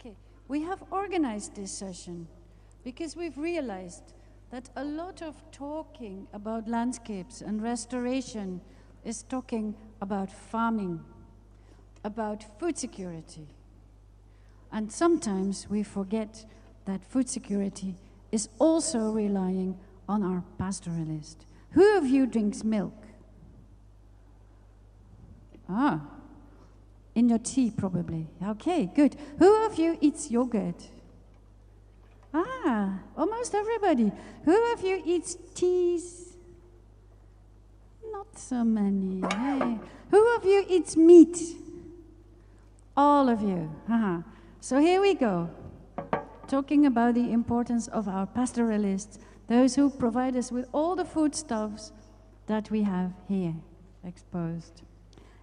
Okay, we have organized this session because we've realized that a lot of talking about landscapes and restoration is talking about farming, about food security. And sometimes we forget that food security is also relying on our pastoralist. Who of you drinks milk? Ah, in your tea probably. Okay, good. Who of you eats yogurt? Ah, almost everybody. Who of you eats teas? Not so many. Hey. Who of you eats meat? All of you. Haha. So here we go, talking about the importance of our pastoralists, those who provide us with all the foodstuffs that we have here exposed.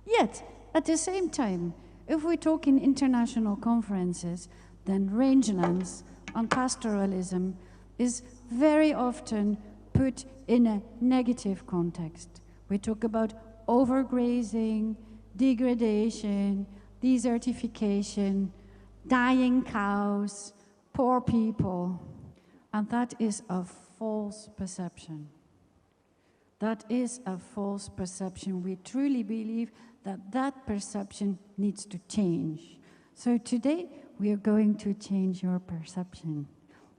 Yet, at the same time, if we talk in international conferences, then Rangelands on pastoralism is very often put in a negative context. We talk about overgrazing, degradation, desertification, dying cows, poor people, and that is a false perception. That is a false perception. We truly believe that that perception needs to change. So today, we are going to change your perception.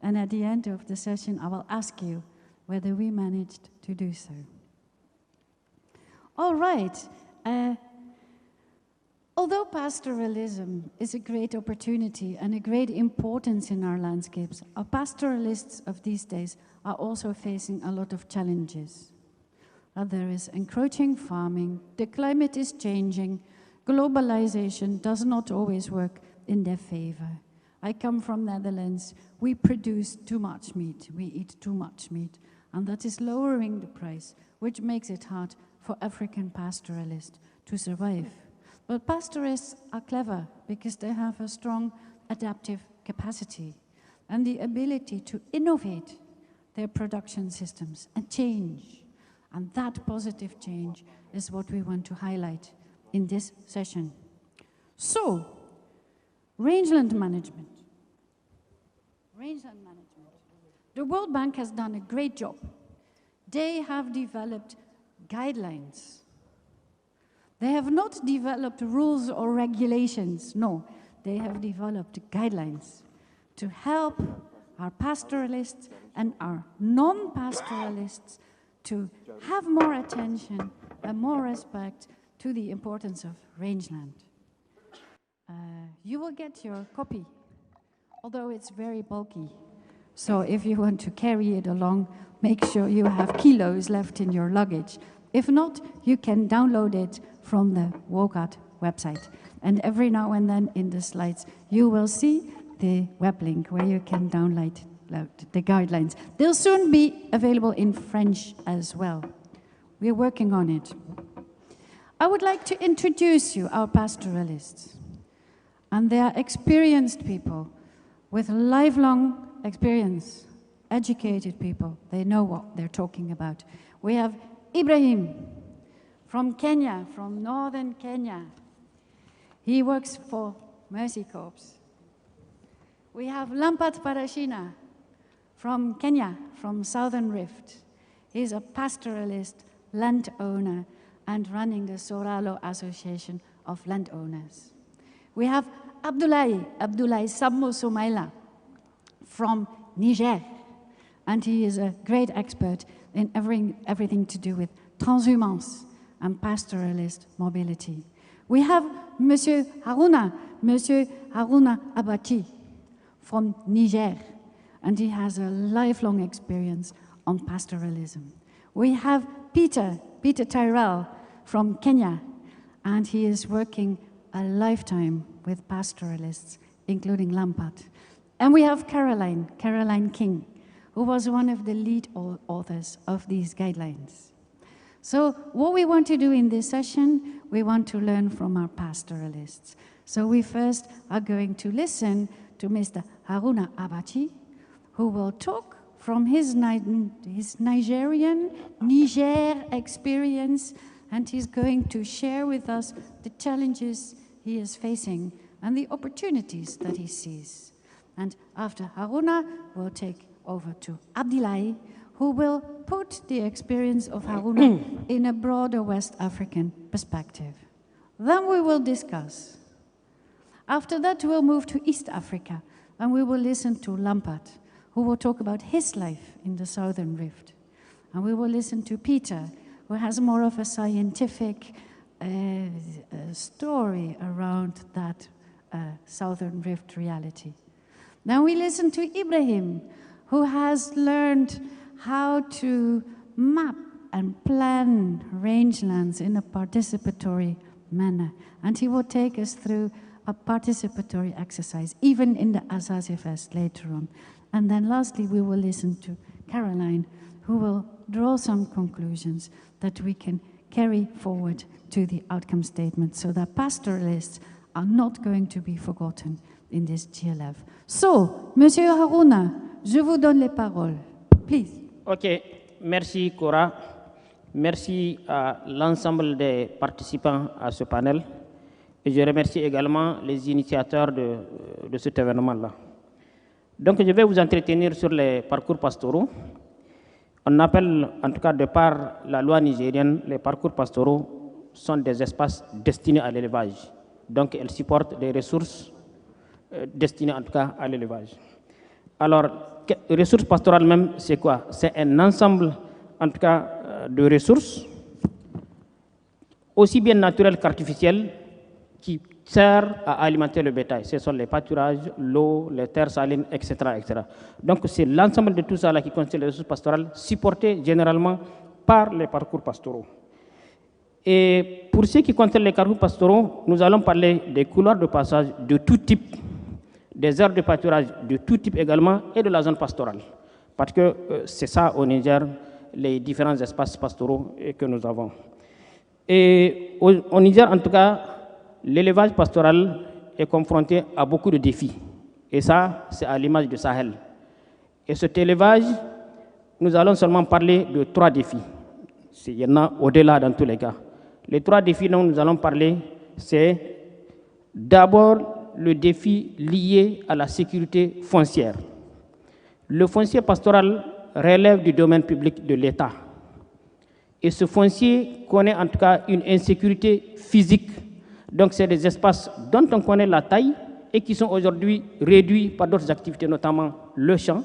And at the end of the session, I will ask you whether we managed to do so. All right. Although pastoralism is a great opportunity and a great importance in our landscapes, our pastoralists of these days are also facing a lot of challenges. There is encroaching farming, the climate is changing, globalization does not always work in their favor. I come from Netherlands, we produce too much meat, we eat too much meat, and that is lowering the price, which makes it hard for African pastoralists to survive. But pastoralists are clever because they have a strong adaptive capacity and the ability to innovate their production systems and change. And that positive change is what we want to highlight in this session. So, rangeland management. Rangeland management. The World Bank has done a great job. They have developed guidelines. They have not developed rules or regulations. No, they have developed guidelines to help our pastoralists and our non-pastoralists to have more attention and more respect to the importance of rangeland. You will get your copy, although it's very bulky. So if you want to carry it along, make sure you have kilos left in your luggage. If not, you can download it from the WOCAT website. And every now and then in the slides, you will see the web link where you can download the guidelines. They'll soon be available in French as well. We're working on it. I would like to introduce you our pastoralists. And they are experienced people with lifelong experience, educated people. They know what they're talking about. We have Ibrahim from Kenya, from northern Kenya. He works for Mercy Corps. We have Lampat Parashina from Kenya, from Southern Rift. He's a pastoralist, landowner, and running the Soralo Association of Landowners. We have Abdoulaye Sabmo Soumaila from Niger, and he is a great expert in everything to do with transhumance and pastoralist mobility. We have Monsieur Haruna Abati from Niger, and he has a lifelong experience on pastoralism. We have Peter Tyrell from Kenya, and he is working a lifetime with pastoralists, including Lampat. And we have Caroline King, who was one of the lead authors of these guidelines. So what we want to do in this session, we want to learn from our pastoralists. So we first are going to listen to Mr. Haruna Abati, who will talk from his Niger experience, and he's going to share with us the challenges he is facing and the opportunities that he sees. And after Haruna, we'll take over to Abdilaye, who will put the experience of Haruna in a broader West African perspective. Then we will discuss. After that, we'll move to East Africa, and we will listen to Lampard, who will talk about his life in the Southern Rift. And we will listen to Peter, who has more of a scientific story around that Southern Rift reality. Then we listen to Ibrahim, who has learned how to map and plan rangelands in a participatory manner. And he will take us through a participatory exercise, even in the Azazi Fest later on. And then lastly, we will listen to Carolyn, who will draw some conclusions that we can carry forward to the outcome statement so that pastoralists are not going to be forgotten in this GLF. So, Monsieur Haruna, je vous donne les paroles. Please. OK. Merci, Cora. Merci à l'ensemble des participants à ce panel. Et je remercie également les initiateurs de cet événement-là. Donc, je vais vous entretenir sur les parcours pastoraux. On appelle, en tout cas de par la loi nigérienne, les parcours pastoraux sont des espaces destinés à l'élevage. Donc, elles supportent des ressources destinées en tout cas à l'élevage. Alors, ressources pastorales même, c'est quoi? C'est un ensemble, en tout cas, de ressources, aussi bien naturelles qu'artificielles, qui servent à alimenter le bétail. Ce sont les pâturages, l'eau, les terres salines, etc., etc. Donc, c'est l'ensemble de tout ça là qui constitue les ressources pastorales, supportées généralement par les parcours pastoraux. Et pour ce qui concerne les parcours pastoraux, nous allons parler des couloirs de passage de tout type, des aires de pâturage de tout type également, et de la zone pastorale. Parce que c'est ça au Niger, les différents espaces pastoraux que nous avons. Et au Niger, en tout cas, l'élevage pastoral est confronté à beaucoup de défis. Et ça, c'est à l'image du Sahel. Et cet élevage, nous allons seulement parler de 3 défis. Il y en a au-delà dans tous les cas. Les 3 défis dont nous allons parler, c'est d'abord le défi lié à la sécurité foncière. Le foncier pastoral relève du domaine public de l'État. Et ce foncier connaît en tout cas une insécurité physique. Donc, c'est des espaces dont on connaît la taille et qui sont aujourd'hui réduits par d'autres activités, notamment le champ,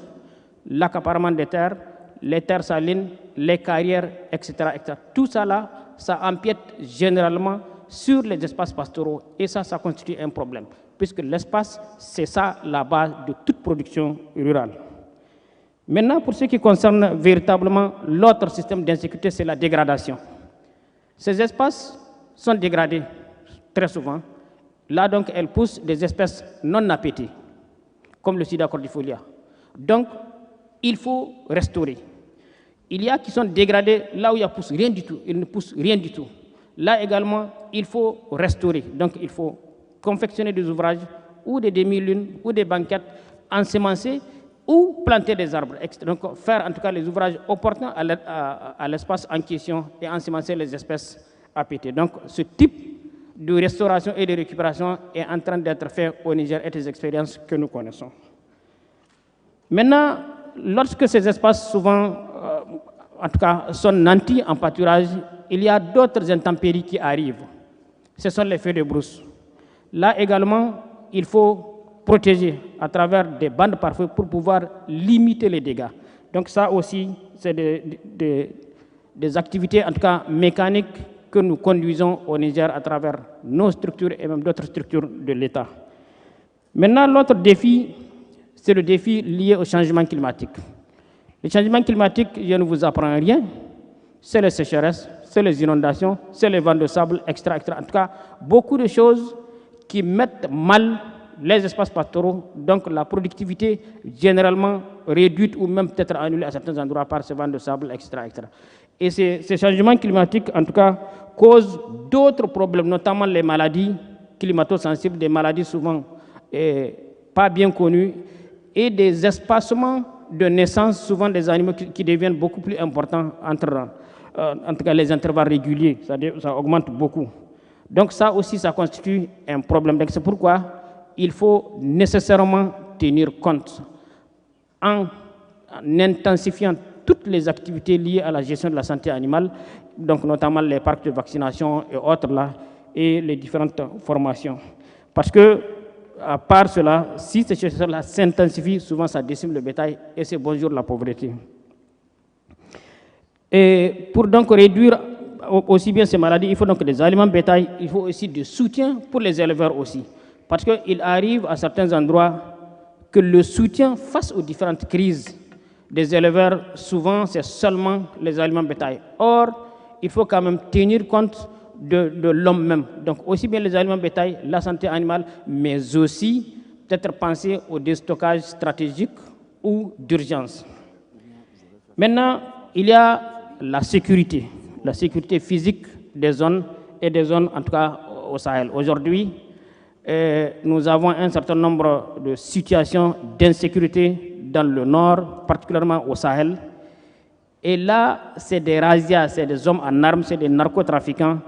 l'accaparement des terres, les terres salines, les carrières, etc., etc. Tout ça là, ça empiète généralement sur les espaces pastoraux et ça constitue un problème, puisque l'espace, c'est ça la base de toute production rurale. Maintenant, pour ce qui concerne véritablement l'autre système d'insécurité, c'est la dégradation. Ces espaces sont dégradés très souvent. Là, donc, elles poussent des espèces non appétées, comme le sida cordifolia. Donc, il faut restaurer. Il y a qui sont dégradés là où il ne pousse rien du tout. Ils ne poussent rien du tout. Là également, il faut restaurer. Donc, il faut confectionner des ouvrages ou des demi-lunes ou des banquettes ensemencées ou planter des arbres. Donc, faire en tout cas les ouvrages opportuns à l'espace en question et ensemencer les espèces appétées. Donc, ce type de restauration et de récupération est en train d'être fait au Niger et des expériences que nous connaissons. Maintenant, lorsque ces espaces souvent, en tout cas, sont nantis en pâturage, il y a d'autres intempéries qui arrivent. Ce sont les feux de brousse. Là également, il faut protéger à travers des bandes pare-feu pour pouvoir limiter les dégâts. Donc ça aussi, c'est des activités, en tout cas mécaniques, que nous conduisons au Niger à travers nos structures et même d'autres structures de l'État. Maintenant, l'autre défi, c'est le défi lié au changement climatique. Le changement climatique, je ne vous apprends rien, c'est les sécheresses, c'est les inondations, c'est les vents de sable, etc., etc. En tout cas, beaucoup de choses qui mettent mal les espaces pastoraux, donc la productivité généralement réduite ou même peut-être annulée à certains endroits par ces vents de sable, etc., etc. Et ces changements climatiques, en tout cas, causent d'autres problèmes, notamment les maladies climato-sensibles, des maladies souvent pas bien connues, et des espacements de naissance, souvent des animaux qui deviennent beaucoup plus importants entre en tout cas les intervalles réguliers, ça augmente beaucoup. Donc ça aussi, ça constitue un problème. Donc c'est pourquoi il faut nécessairement tenir compte en intensifiant toutes les activités liées à la gestion de la santé animale, donc notamment les parcs de vaccination et autres là, et les différentes formations. Parce que, à part cela, si ces choses-là s'intensifient, souvent ça décime le bétail et c'est bonjour la pauvreté. Et pour donc réduire aussi bien ces maladies, il faut donc des aliments bétail, il faut aussi du soutien pour les éleveurs aussi. Parce qu'il arrive à certains endroits que le soutien face aux différentes crises des éleveurs, souvent c'est seulement les aliments bétail. Or, il faut quand même tenir compte de l'homme même. Donc aussi bien les aliments bétail, la santé animale, mais aussi peut-être penser au déstockage stratégique ou d'urgence. Maintenant, il y a la sécurité physique des zones et des zones en tout cas au Sahel. Aujourd'hui, nous avons un certain nombre de situations d'insécurité dans le nord, particulièrement au Sahel. Et là, c'est des razzias, c'est des hommes en armes, c'est des narcotrafiquants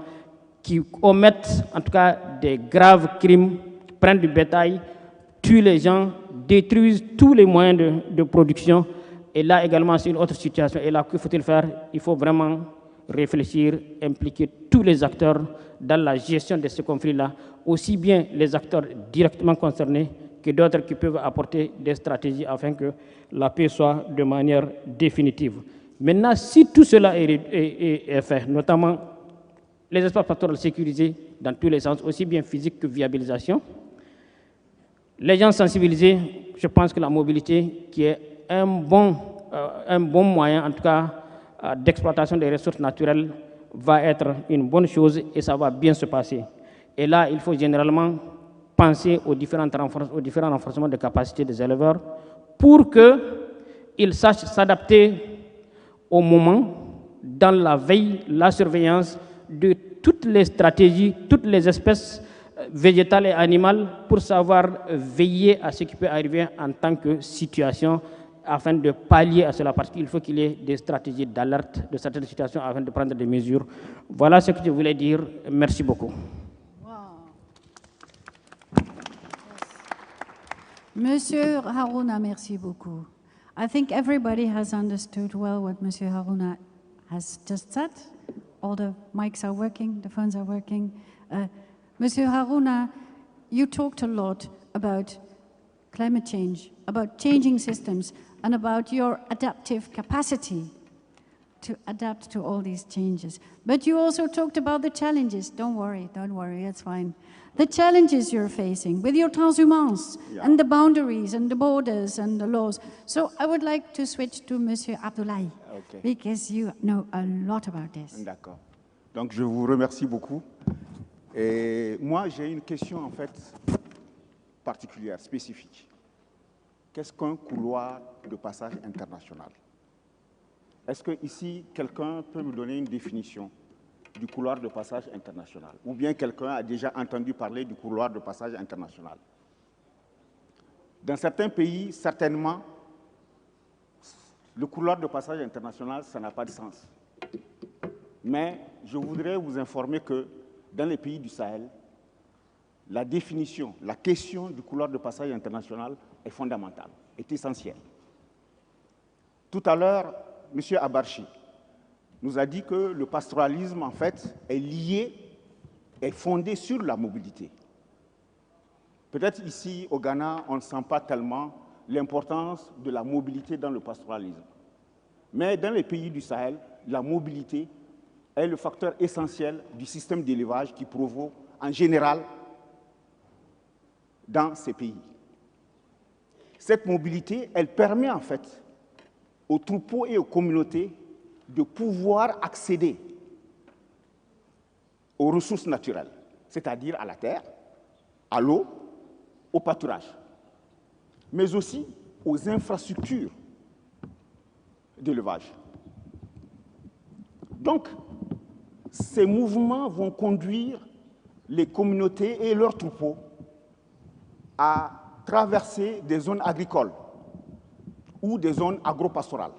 qui commettent en tout cas des graves crimes, prennent du bétail, tuent les gens, détruisent tous les moyens de production. Et là également, c'est une autre situation. Et là, que faut-il faire? Il faut vraiment réfléchir, impliquer tous les acteurs dans la gestion de ce conflit-là, aussi bien les acteurs directement concernés que d'autres qui peuvent apporter des stratégies afin que la paix soit de manière définitive. Maintenant, si tout cela est fait, notamment les espaces pastoraux sécurisés dans tous les sens, aussi bien physique que viabilisation, les gens sensibilisés, je pense que la mobilité qui est un bon moyen, en tout cas, d'exploitation des ressources naturelles va être une bonne chose et ça va bien se passer. Et là, il faut généralement penser aux différents renforcements de capacité des éleveurs pour qu'ils sachent s'adapter au moment, dans la veille, la surveillance de toutes les stratégies, toutes les espèces végétales et animales pour savoir veiller à ce qui peut arriver en tant que situation afin de pallier à cela, parce qu'il faut qu'il y ait des stratégies d'alerte de certaines situations afin de prendre des mesures. Voilà ce que je voulais dire. Merci beaucoup. Wow. Monsieur Haruna, merci beaucoup. I think everybody has understood well what Monsieur Haruna has just said. All the mics are working, the phones are working. Monsieur Haruna, you talked a lot about climate change, about changing systems, and about your adaptive capacity to adapt to all these changes. But you also talked about the challenges. Don't worry, it's fine. The challenges you're facing with your transhumance and the boundaries and the borders and the laws. So I would like to switch to Monsieur Abdoulaye, because you know a lot about this. D'accord. Donc je vous remercie beaucoup. Et moi, j'ai une question en fait particulière, spécifique. Qu'est-ce qu'un couloir de passage international? Est-ce que ici, quelqu'un peut me donner une définition du couloir de passage international? Ou bien quelqu'un a déjà entendu parler du couloir de passage international? Dans certains pays, certainement, le couloir de passage international, ça n'a pas de sens. Mais je voudrais vous informer que dans les pays du Sahel, la définition, la question du couloir de passage international est fondamentale, est essentielle. Tout à l'heure, M. Abarchi nous a dit que le pastoralisme, en fait, est lié, est fondé sur la mobilité. Peut-être ici, au Ghana, on ne sent pas tellement l'importance de la mobilité dans le pastoralisme. Mais dans les pays du Sahel, la mobilité est le facteur essentiel du système d'élevage qui provoque, en général, dans ces pays. Cette mobilité, elle permet en fait aux troupeaux et aux communautés de pouvoir accéder aux ressources naturelles, c'est-à-dire à la terre, à l'eau, au pâturage, mais aussi aux infrastructures d'élevage. Donc, ces mouvements vont conduire les communautés et leurs troupeaux à traverser des zones agricoles ou des zones agro-pastorales.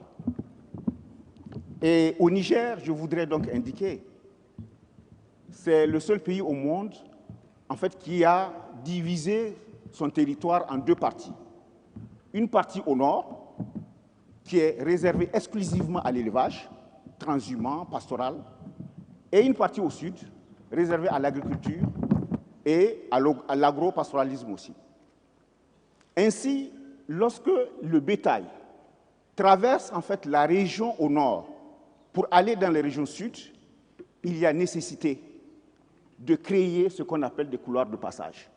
Et au Niger, je voudrais donc indiquer, c'est le seul pays au monde en fait, qui a divisé son territoire en deux parties. Une partie au nord, qui est réservée exclusivement à l'élevage, transhumant, pastoral, et une partie au sud, réservée à l'agriculture et à l'agro-pastoralisme aussi. Ainsi, lorsque le bétail traverse en fait la région au nord pour aller dans les régions sud, il y a nécessité de créer ce qu'on appelle des couloirs de passage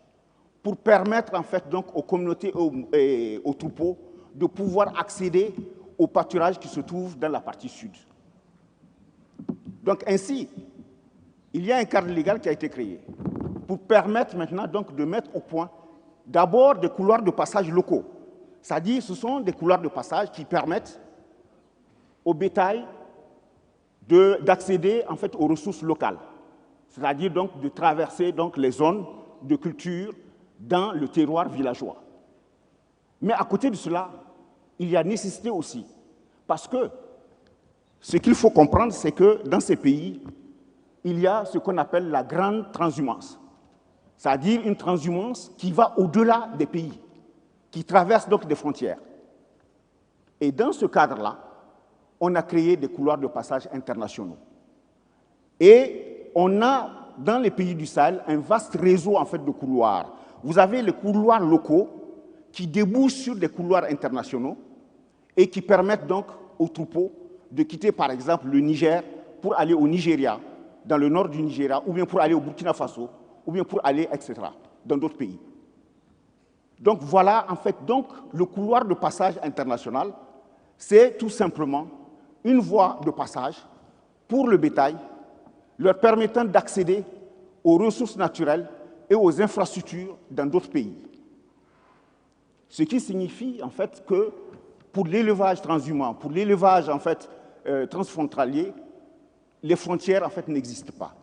pour permettre en fait donc aux communautés et aux troupeaux de pouvoir accéder au pâturage qui se trouve dans la partie sud. Donc ainsi, il y a un cadre légal qui a été créé pour permettre maintenant donc de mettre au point d'abord des couloirs de passage locaux. C'est-à-dire ce sont des couloirs de passage qui permettent au bétail d'accéder en fait aux ressources locales. C'est-à-dire donc de traverser donc les zones de culture dans le terroir villageois. Mais à côté de cela, il y a nécessité aussi, parce que ce qu'il faut comprendre, c'est que dans ces pays, il y a ce qu'on appelle la grande transhumance, c'est-à-dire une transhumance qui va au-delà des pays, qui traverse donc des frontières. Et dans ce cadre-là, on a créé des couloirs de passage internationaux. Et on a, dans les pays du Sahel, un vaste réseau en fait, de couloirs. Vous avez les couloirs locaux qui débouchent sur des couloirs internationaux et qui permettent donc aux troupeaux de quitter par exemple le Niger pour aller au Nigeria, dans le nord du Nigeria, ou bien pour aller au Burkina Faso, ou bien pour aller, etc., dans d'autres pays. Donc voilà, en fait, donc, le couloir de passage international, c'est tout simplement une voie de passage pour le bétail, leur permettant d'accéder aux ressources naturelles et aux infrastructures dans d'autres pays. Ce qui signifie, en fait, que pour l'élevage transhumant, pour l'élevage, en fait, transfrontalier, les frontières, en fait, n'existent pas.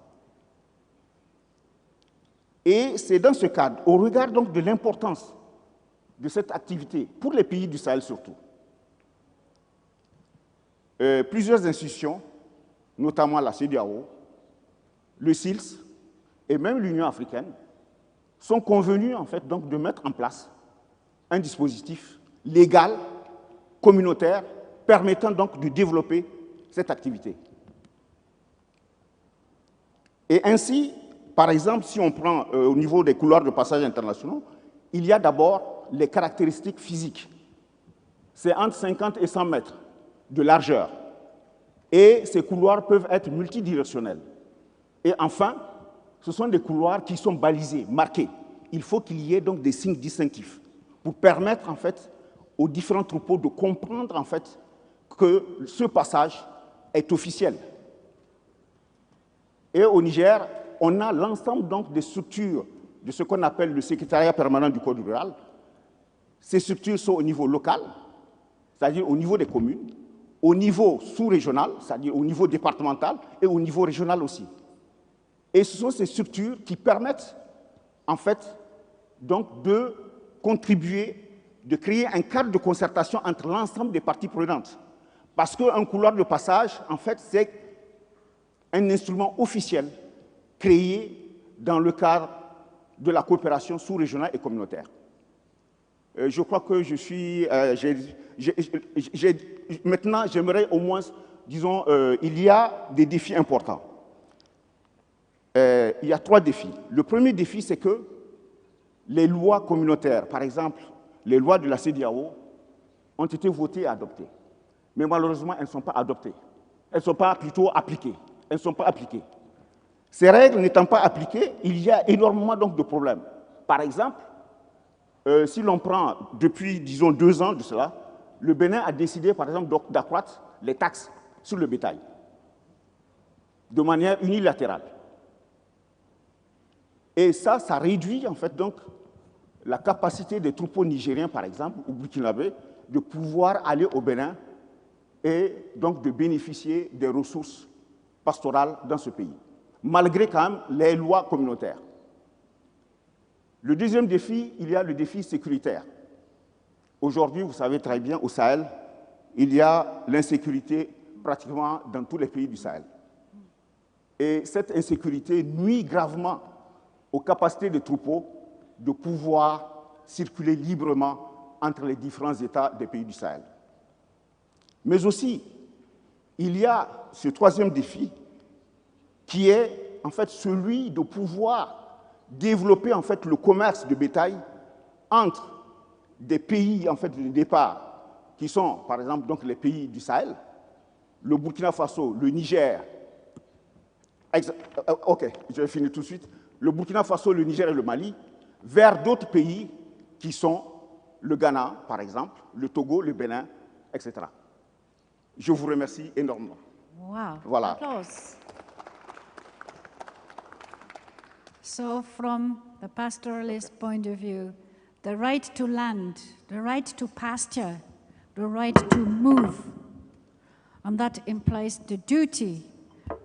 Et c'est dans ce cadre, au regard donc de l'importance de cette activité, pour les pays du Sahel surtout, plusieurs institutions, notamment la CEDEAO, le SILS et même l'Union africaine, sont convenues en fait, donc, de mettre en place un dispositif légal, communautaire, permettant donc de développer cette activité. Et ainsi, par exemple, si on prend au niveau des couloirs de passage internationaux, il y a d'abord les caractéristiques physiques. C'est entre 50 et 100 mètres de largeur. Et ces couloirs peuvent être multidirectionnels. Et enfin, ce sont des couloirs qui sont balisés, marqués. Il faut qu'il y ait donc des signes distinctifs pour permettre en fait aux différents troupeaux de comprendre en fait que ce passage est officiel. Et au Niger, on a l'ensemble donc des structures de ce qu'on appelle le secrétariat permanent du Code rural. Ces structures sont au niveau local, c'est-à-dire au niveau des communes, au niveau sous-régional, c'est-à-dire au niveau départemental, et au niveau régional aussi. Et ce sont ces structures qui permettent, en fait, donc, de contribuer, de créer un cadre de concertation entre l'ensemble des parties prenantes. Parce qu'un couloir de passage, en fait, c'est un instrument officiel créé dans le cadre de la coopération sous-régionale et communautaire. Je crois que je suis... maintenant, j'aimerais au moins, disons, il y a des défis importants. Il y a 3 défis. Le premier défi, c'est que les lois communautaires, par exemple, les lois de la CEDEAO, ont été votées et adoptées. Mais malheureusement, elles ne sont pas adoptées. Elles ne sont pas plutôt appliquées. Elles ne sont pas appliquées. Ces règles n'étant pas appliquées, il y a énormément donc, de problèmes. Par exemple, si l'on prend depuis, disons, 2 ans de cela, le Bénin a décidé, par exemple, d'accroître les taxes sur le bétail de manière unilatérale. Et ça réduit, en fait, donc, la capacité des troupeaux nigériens, par exemple, ou burkinabés, de pouvoir aller au Bénin et donc de bénéficier des ressources pastorales dans ce pays, malgré quand même les lois communautaires. Le deuxième défi, il y a le défi sécuritaire. Aujourd'hui, vous savez très bien, au Sahel, il y a l'insécurité pratiquement dans tous les pays du Sahel. Et cette insécurité nuit gravement aux capacités des troupeaux de pouvoir circuler librement entre les différents États des pays du Sahel. Mais aussi, il y a ce troisième défi qui est en fait celui de pouvoir développer en fait le commerce de bétail entre des pays en fait de départ qui sont par exemple donc les pays du Sahel, le Burkina Faso, le Niger. Ok, je vais finir tout de suite. Le Burkina Faso, le Niger et le Mali, vers d'autres pays qui sont le Ghana, par exemple, le Togo, le Bénin, etc. Je vous remercie énormément. Wow. Voilà. Applause. So from the pastoralist point of view, the right to land, the right to pasture, the right to move, and that implies the duty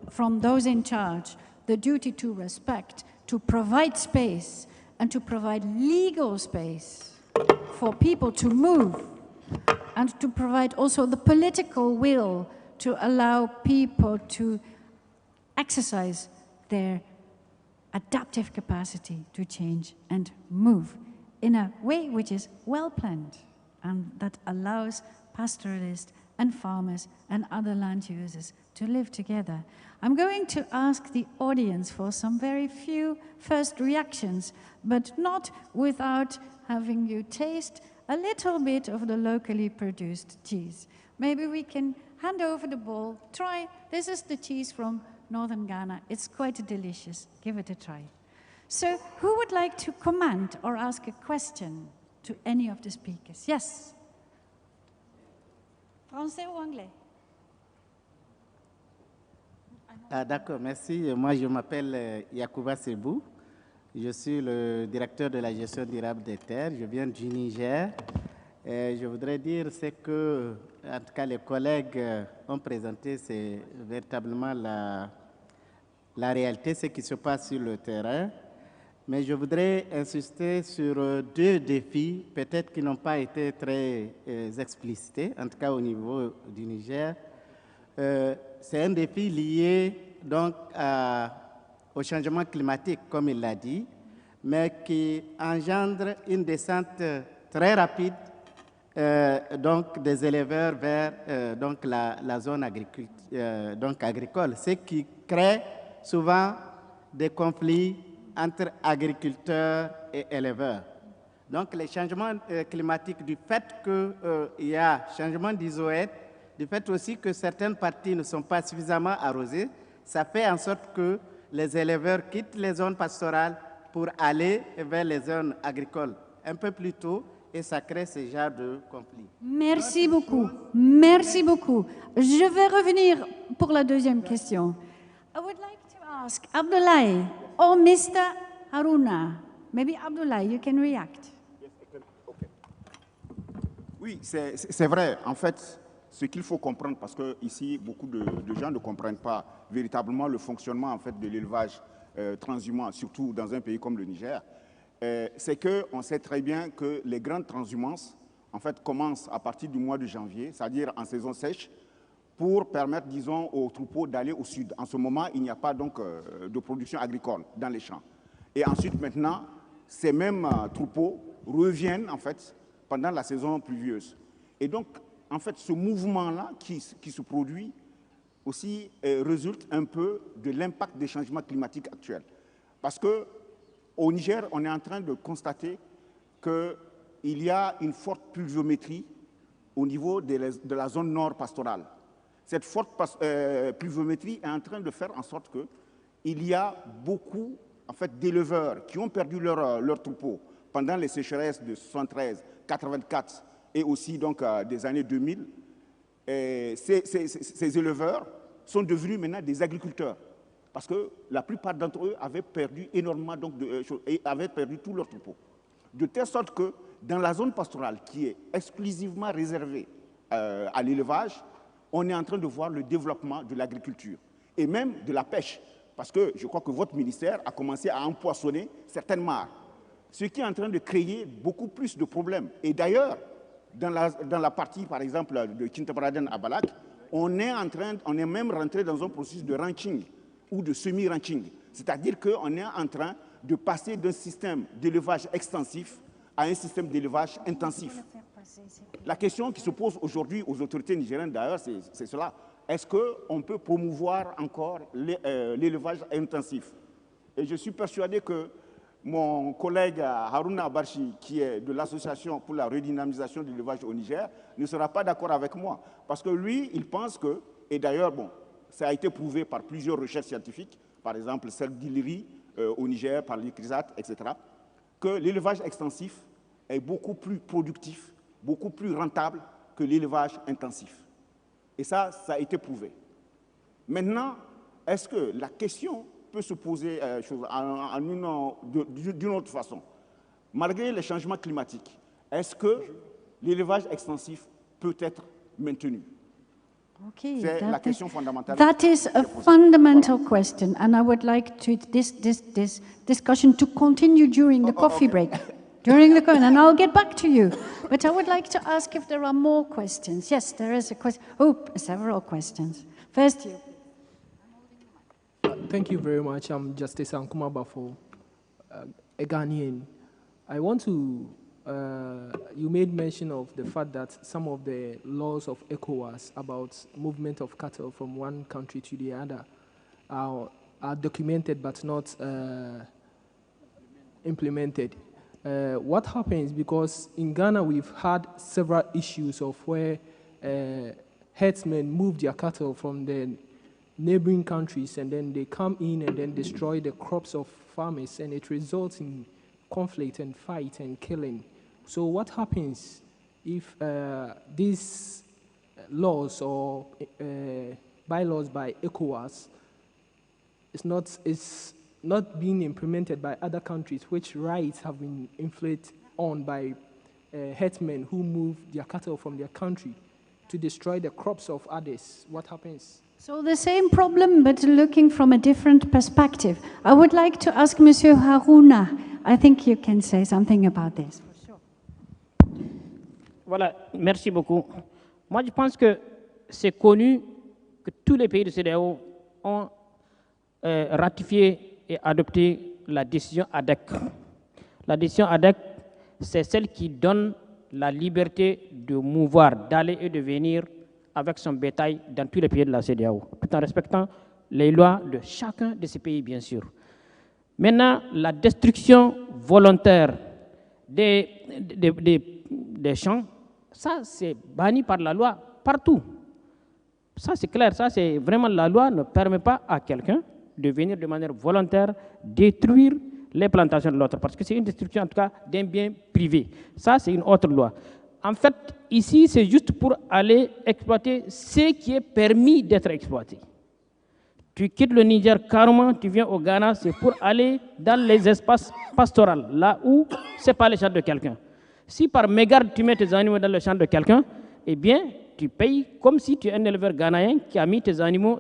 from those in charge, the duty to respect, to provide space, and to provide legal space for people to move, and to provide also the political will to allow people to exercise their adaptive capacity to change and move in a way which is well planned and that allows pastoralists and farmers and other land users to live together. I'm going to ask the audience for some very few first reactions, but not without having you taste a little bit of the locally produced cheese. Maybe we can hand over the bowl, try, this is the cheese from northern Ghana, it's quite delicious, give it a try. So who would like to comment or ask a question to any of the speakers? Yes? Français ou anglais? Ah, d'accord, merci. Moi, je m'appelle Yacouba Sebou. Je suis le directeur de la gestion durable des terres. Je viens du Niger. Et je voudrais dire que, en tout cas, les collègues ont présenté, c'est véritablement la réalité, ce qui se passe sur le terrain. Mais je voudrais insister sur deux défis, peut-être qui n'ont pas été très explicités, en tout cas au niveau du Niger. C'est un défi lié donc au changement climatique, comme il l'a dit, mais qui engendre une descente très rapide donc des éleveurs vers donc la zone agricole, ce qui crée souvent des conflits entre agriculteurs et éleveurs. Donc, les changements climatiques, du fait qu'il y a changement d'isoèdre, du fait aussi que certaines parties ne sont pas suffisamment arrosées, ça fait en sorte que les éleveurs quittent les zones pastorales pour aller vers les zones agricoles un peu plus tôt, et ça crée ce genre de conflit. Merci beaucoup. Merci beaucoup. Je vais revenir pour la deuxième question. I would like to ask Abdoulaye or Mr. Haruna. Maybe Abdoulaye, you can react. Oui, c'est vrai. En fait, ce qu'il faut comprendre, parce que ici, beaucoup de gens ne comprennent pas véritablement le fonctionnement en fait, de l'élevage transhumant, surtout dans un pays comme le Niger, c'est qu'on sait très bien que les grandes transhumances en fait, commencent à partir du mois de janvier, c'est-à-dire en saison sèche, pour permettre, disons, aux troupeaux d'aller au sud. En ce moment, il n'y a pas donc de production agricole dans les champs. Et ensuite, maintenant, ces mêmes troupeaux reviennent, en fait, pendant la saison pluvieuse. Et donc, en fait, ce mouvement-là qui se produit aussi résulte un peu de l'impact des changements climatiques actuels. Parce qu'au Niger, on est en train de constater qu'il y a une forte pluviométrie au niveau de la zone nord pastorale. Cette forte pluviométrie est en train de faire en sorte qu'il y a beaucoup en fait, d'éleveurs qui ont perdu leur troupeau pendant les sécheresses de 73, 84 et aussi donc, des années 2000. Et ces éleveurs sont devenus maintenant des agriculteurs parce que la plupart d'entre eux avaient perdu énormément donc, et avaient perdu tout leur troupeau. De telle sorte que dans la zone pastorale qui est exclusivement réservée à l'élevage, on est en train de voir le développement de l'agriculture et même de la pêche, parce que je crois que votre ministère a commencé à empoisonner certaines mares, ce qui est en train de créer beaucoup plus de problèmes. Et d'ailleurs, dans la partie, par exemple, de Kintabraden à Balak, on est même rentré dans un processus de ranching ou de semi-ranching, c'est-à-dire qu'on est en train de passer d'un système d'élevage extensif à un système d'élevage intensif. La question qui se pose aujourd'hui aux autorités nigériennes, d'ailleurs, c'est cela. Est-ce qu'on peut promouvoir encore l'élevage intensif? Et je suis persuadé que mon collègue Haruna Abarchi, qui est de l'Association pour la redynamisation de l'élevage au Niger, ne sera pas d'accord avec moi. Parce que lui, il pense que, et d'ailleurs, bon, ça a été prouvé par plusieurs recherches scientifiques, par exemple celle d'Iliri au Niger, par l'ICRISAT, etc., que l'élevage extensif est beaucoup plus productif, beaucoup plus rentable que l'élevage intensif. Et ça a été Maintenant, est-ce que la question peut se poser d'une autre façon? Malgré les changements climatiques, est-ce que l'élevage extensif peut être maintenu? Okay, C'est la question fondamentale. That is a fundamental question, and I would like this discussion to continue during the coffee break. During the and I'll get back to you. But I would like to ask if there are more questions. Yes, there is a question. Oh, several questions. First, you. Thank you very much. I'm Justice Ankuma Bafo, a Ghanaian. I want to, you made mention of the fact that some of the laws of ECOWAS about movement of cattle from one country to the other are documented but not implemented. What happens, because in Ghana we've had several issues of where herdsmen move their cattle from the neighboring countries and then they come in and then destroy the crops of farmers, and it results in conflict and fight and killing. So what happens if these laws or bylaws by ECOWAS is not being implemented by other countries, which rights have been inflicted on by herdsmen who move their cattle from their country to destroy the crops of others? What happens? So the same problem, but looking from a different perspective. I would like to ask Monsieur Haruna. I think you can say something about this. Voilà, merci beaucoup. Moi, je pense que c'est connu que tous les pays de CEDEAO ont ratifié et adopté la décision ADEC. La décision ADEC, c'est celle qui donne la liberté de mouvoir, d'aller et de venir avec son bétail dans tous les pays de la CEDEAO, tout en respectant les lois de chacun de ces pays, bien sûr. Maintenant, la destruction volontaire des champs, ça, c'est banni par la loi partout. Ça, c'est clair. Ça, c'est vraiment la loi ne permet pas à quelqu'un de venir de manière volontaire détruire les plantations de l'autre, parce que c'est une destruction, en tout cas, d'un bien privé. Ça, c'est une autre loi. En fait, ici, c'est juste pour aller exploiter ce qui est permis d'être exploité. Tu quittes le Niger carrément, tu viens au Ghana, c'est pour aller dans les espaces pastoraux, là où ce n'est pas le champ de quelqu'un. Si par mégarde tu mets tes animaux dans le champ de quelqu'un, eh bien, tu payes comme si tu es un éleveur ghanéen qui a mis ces animaux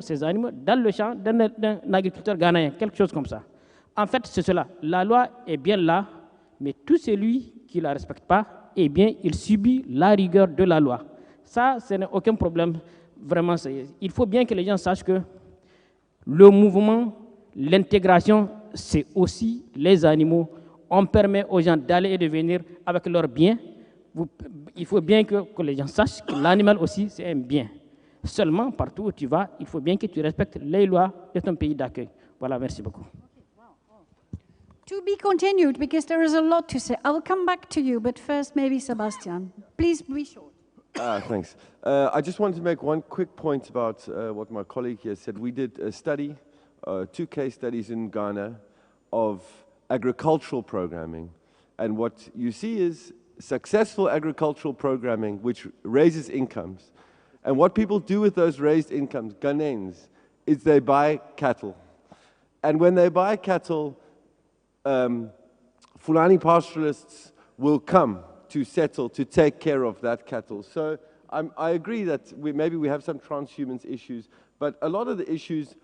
dans le champ d'un agriculteur ghanéen, quelque chose comme ça. En fait, c'est cela. La loi est bien là, mais tout celui qui ne la respecte pas, eh bien, il subit la rigueur de la loi. Ça, ce n'est aucun problème. Vraiment, il faut bien que les gens sachent que le mouvement, l'intégration, c'est aussi les animaux. On permet aux gens d'aller et de venir avec leurs biens. Il faut bien que les gens sachent que l'animal aussi, c'est un bien. Seulement, partout où tu vas, il faut bien que tu respectes les lois de ton pays d'accueil. Voilà, merci beaucoup. To be continued, because there is a lot to say. I'll come back to you, but first, maybe Sebastian. Please be short. Thanks. I just wanted to make one quick point about what my colleague here said. We did a study, 2 case studies in Ghana of agricultural programming. And what you see is successful agricultural programming which raises incomes. And what people do with those raised incomes, Ghanaians, is they buy cattle. And when they buy cattle, Fulani pastoralists will come to settle, to take care of that cattle. So I agree that maybe we have some transhumance issues, but a lot of the issues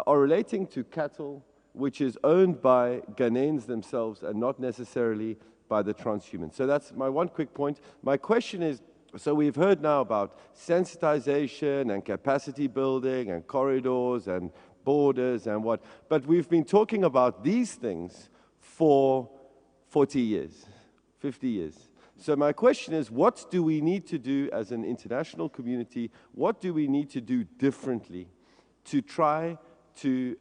are relating to cattle, which is owned by Ghanaians themselves and not necessarily by the transhumans. So that's my one quick point. My question is, so we've heard now about sensitization and capacity building and corridors and borders and what, but we've been talking about these things for 40 years. 50 years. So my question is, what do we need to do as an international community? What do we need to do differently to try to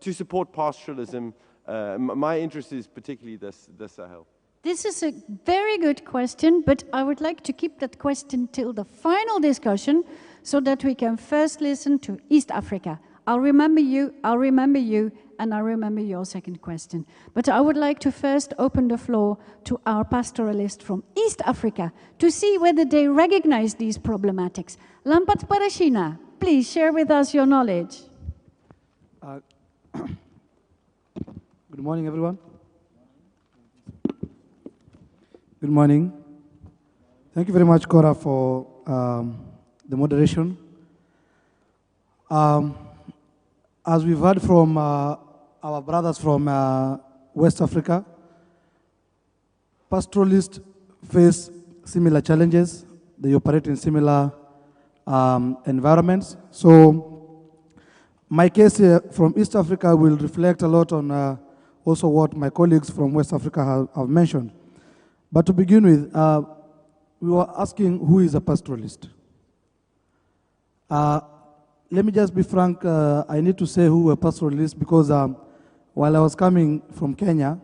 support pastoralism? My interest is particularly the Sahel. This is a very good question, but I would like to keep that question till the final discussion so that we can first listen to East Africa. I'll remember you, and I'll remember your second question. But I would like to first open the floor to our pastoralist from East Africa to see whether they recognize these problematics. Lampat Parashina, please share with us your knowledge. Good morning, everyone. Good morning. Thank you very much, Cora, for the moderation. As we've heard from our brothers from West Africa, pastoralists face similar challenges. They operate in similar environments. So my case from East Africa will reflect a lot on also what my colleagues from West Africa have mentioned. But to begin with, we were asking who is a pastoralist. Let me just be frank, I need to say who a pastoralist because while I was coming from Kenya,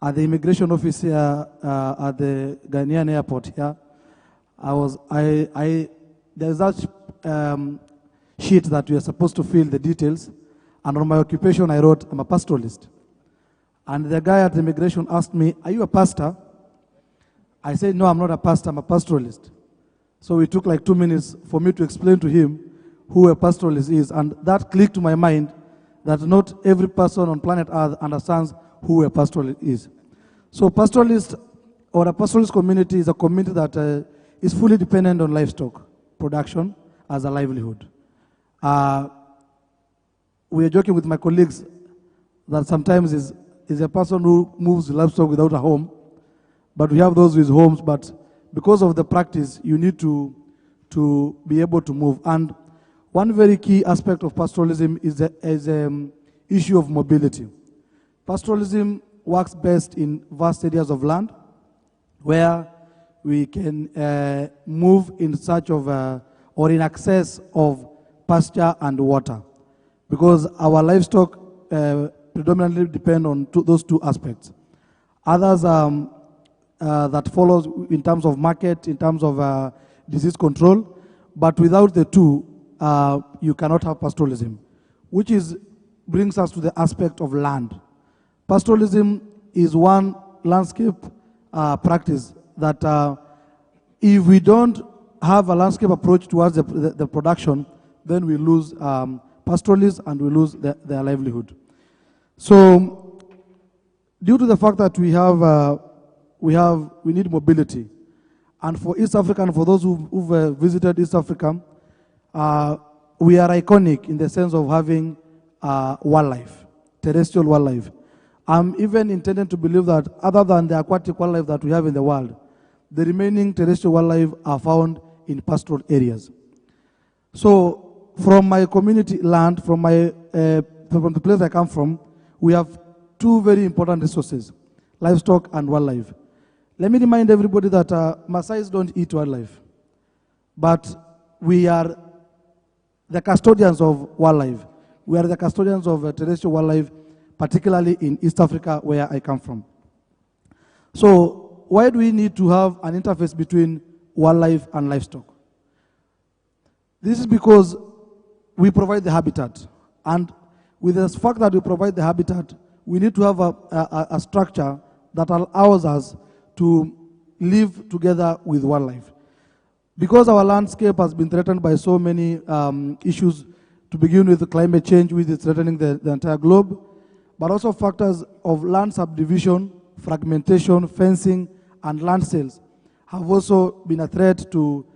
at the immigration office here at the Ghanaian airport here, there's that sheet that we are supposed to fill the details, and on my occupation I wrote, I'm a pastoralist. And the guy at the immigration asked me, are you a pastor? I said, no, I'm not a pastor, I'm a pastoralist. So it took like 2 minutes for me to explain to him who a pastoralist is, and that clicked to my mind that not every person on planet Earth understands who a pastoralist is. So pastoralist, or a pastoralist community, is a community that is fully dependent on livestock production as a livelihood. We are joking with my colleagues that sometimes is a person who moves livestock without a home, but we have those with homes, but because of the practice, you need to be able to move. And one very key aspect of pastoralism is the issue of mobility. Pastoralism works best in vast areas of land where we can move in search of or in excess of pasture and water, because our livestock predominantly depend on those two aspects. Others that follows in terms of market, in terms of disease control, but without the two, you cannot have pastoralism, which brings us to the aspect of land. Pastoralism is one landscape practice that if we don't have a landscape approach towards the production, then we lose pastoralists and we lose their livelihood. So due to the fact that we need mobility, and for East Africa and for those who've visited East Africa, we are iconic in the sense of having wildlife, terrestrial wildlife. I'm even intending to believe that other than the aquatic wildlife that we have in the world, the remaining terrestrial wildlife are found in pastoral areas. So from my community land, from the place I come from, we have two very important resources, livestock and wildlife. Let me remind everybody that Maasais don't eat wildlife, but we are the custodians of wildlife. We are the custodians of terrestrial wildlife, particularly in East Africa, where I come from. So why do we need to have an interface between wildlife and livestock? This is because we provide the habitat. And with the fact that we provide the habitat, we need to have a structure that allows us to live together with wildlife. Because our landscape has been threatened by so many issues, to begin with climate change, which is threatening the entire globe, but also factors of land subdivision, fragmentation, fencing, and land sales have also been a threat to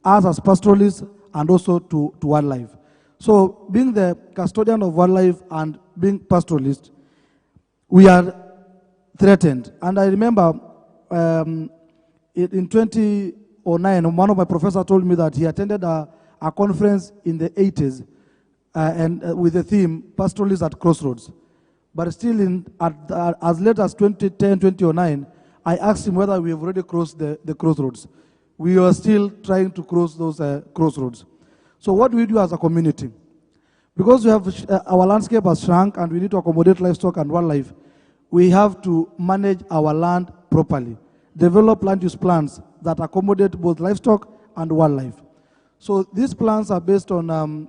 us as pastoralists and also to wildlife. So being the custodian of wildlife and being pastoralist, we are threatened. And I remember in 2009, one of my professors told me that he attended a conference in the 80s and with the theme, Pastoralists at Crossroads. But still, as late as 2010, 2009, I asked him whether we have already crossed the crossroads. We are still trying to cross those crossroads. So what do we do as a community? Because we have our landscape has shrunk and we need to accommodate livestock and wildlife, we have to manage our land properly, develop land use plans that accommodate both livestock and wildlife. So these plans are based on,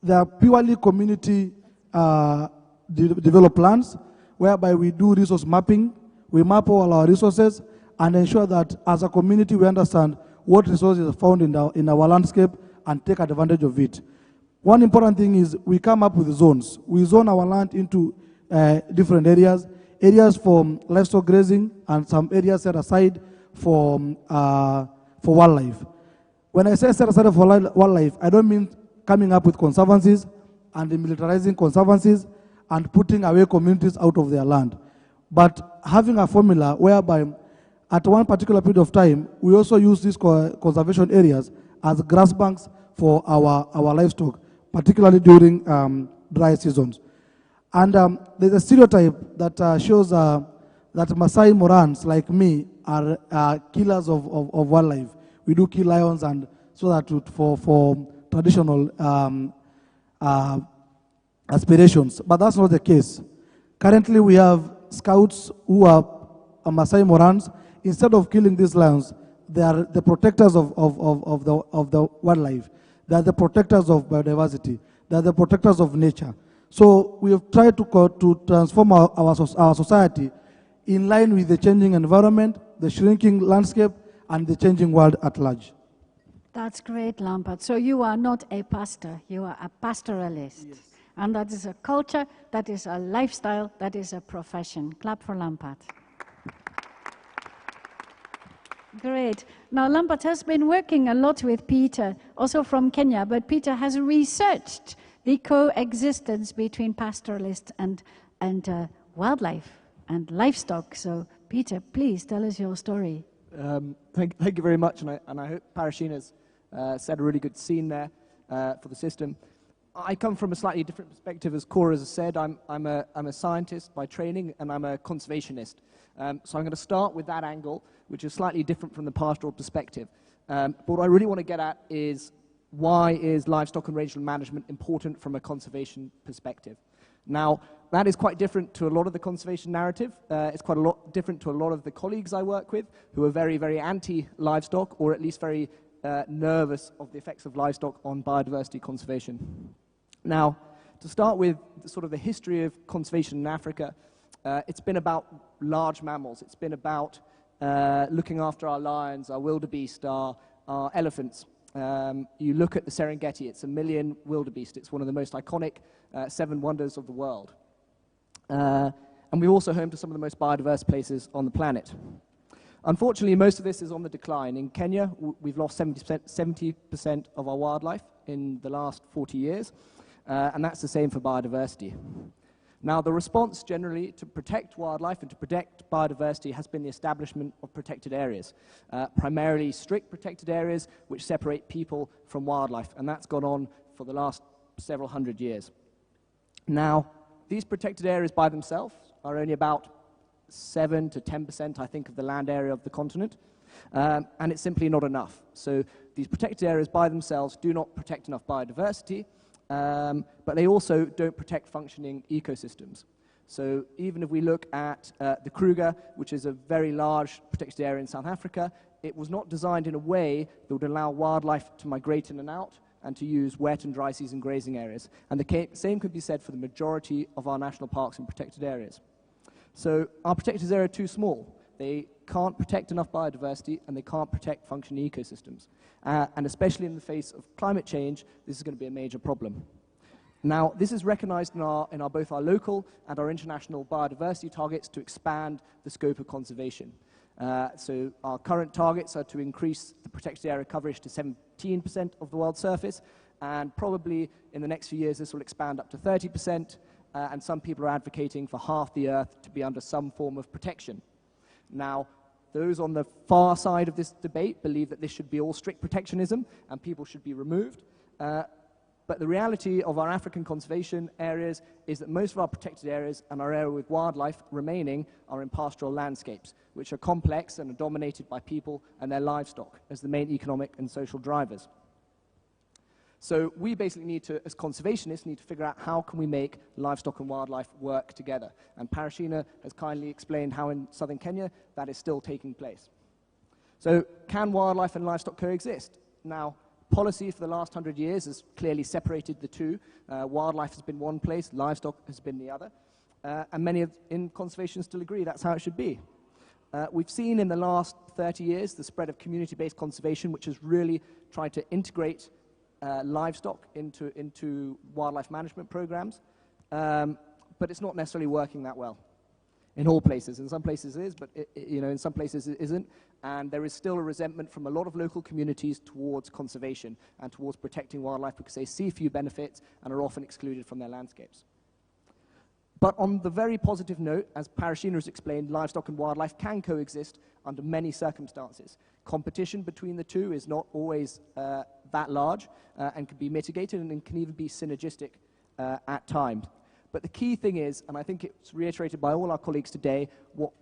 they are purely community developed plans, whereby we do resource mapping, we map all our resources, and ensure that as a community we understand what resources are found in our landscape and take advantage of it. One important thing is we come up with zones. We zone our land into different areas for livestock grazing and some areas set aside for wildlife. When I say set aside for wildlife, I don't mean coming up with conservancies and demilitarizing conservancies and putting away communities out of their land, but having a formula whereby at one particular period of time, we also use these conservation areas as grass banks for our livestock, particularly during dry seasons. And there's a stereotype that shows that Masai Morans like me are killers of wildlife. We do kill lions and so that for traditional aspirations, but that's not the case. Currently, we have scouts who are Masai Morans. Instead of killing these lions, they are the protectors of the wildlife. They are the protectors of biodiversity. They are the protectors of nature. So we have tried to transform our society in line with the changing environment, the shrinking landscape, and the changing world at large. That's great, Lampert. So you are not a pastor, you are a pastoralist. Yes. And that is a culture, that is a lifestyle, that is a profession. Clap for Lampert. Great. Now, Lampert has been working a lot with Peter, also from Kenya, but Peter has researched the coexistence between pastoralists and wildlife and livestock. So, Peter, please tell us your story. Thank you very much, and I hope Parashina's set a really good scene there for the system. I come from a slightly different perspective, as Cora has said. I'm a scientist by training, and I'm a conservationist. So I'm going to start with that angle, which is slightly different from the pastoral perspective. But what I really want to get at is, why is livestock and rangeland management important from a conservation perspective? Now, that is quite different to a lot of the conservation narrative. It's quite a lot different to a lot of the colleagues I work with, who are very, very anti-livestock, or at least very nervous of the effects of livestock on biodiversity conservation. Now, to start with sort of the history of conservation in Africa, it's been about large mammals. It's been about looking after our lions, our wildebeest, our elephants. You look at the Serengeti, it's 1 million wildebeest. It's one of the most iconic 7 wonders of the world. And we're also home to some of the most biodiverse places on the planet. Unfortunately, most of this is on the decline. In Kenya, we've lost 70% of our wildlife in the last 40 years, and that's the same for biodiversity. Now, the response generally to protect wildlife and to protect biodiversity has been the establishment of protected areas, primarily strict protected areas which separate people from wildlife, and that's gone on for the last several hundred years. Now, these protected areas by themselves are only about 7 to 10%, I think, of the land area of the continent, and it's simply not enough. So these protected areas by themselves do not protect enough biodiversity, but they also don't protect functioning ecosystems. So even if we look at the Kruger, which is a very large protected area in South Africa, it was not designed in a way that would allow wildlife to migrate in and out and to use wet and dry season grazing areas. And the same could be said for the majority of our national parks and protected areas. So our protected areas are too small. They can't protect enough biodiversity, and they can't protect functioning ecosystems. And especially in the face of climate change, this is going to be a major problem. Now, this is recognized in both our local and our international biodiversity targets to expand the scope of conservation. So our current targets are to increase the protected area coverage to 17% of the world's surface, and probably in the next few years this will expand up to 30%, and some people are advocating for half the Earth to be under some form of protection. Now, those on the far side of this debate believe that this should be all strict protectionism and people should be removed. But the reality of our African conservation areas is that most of our protected areas and our area with wildlife remaining are in pastoral landscapes, which are complex and are dominated by people and their livestock as the main economic and social drivers. So we basically need to, as conservationists, need to figure out how can we make livestock and wildlife work together. And Parashina has kindly explained how in southern Kenya that is still taking place. So can wildlife and livestock coexist? Now, policy for the last 100 years has clearly separated the two. Wildlife has been one place, livestock has been the other. And many in conservation still agree that's how it should be. We've seen in the last 30 years the spread of community-based conservation, which has really tried to integrate livestock into wildlife management programs, but it's not necessarily working that well in all places. In some places it is, but in some places it isn't, and there is still a resentment from a lot of local communities towards conservation and towards protecting wildlife because they see few benefits and are often excluded from their landscapes. But on the very positive note, as Parashina has explained, livestock and wildlife can coexist under many circumstances. Competition between the two is not always that large and can be mitigated and can even be synergistic at times. But the key thing is, and I think it's reiterated by all our colleagues today, what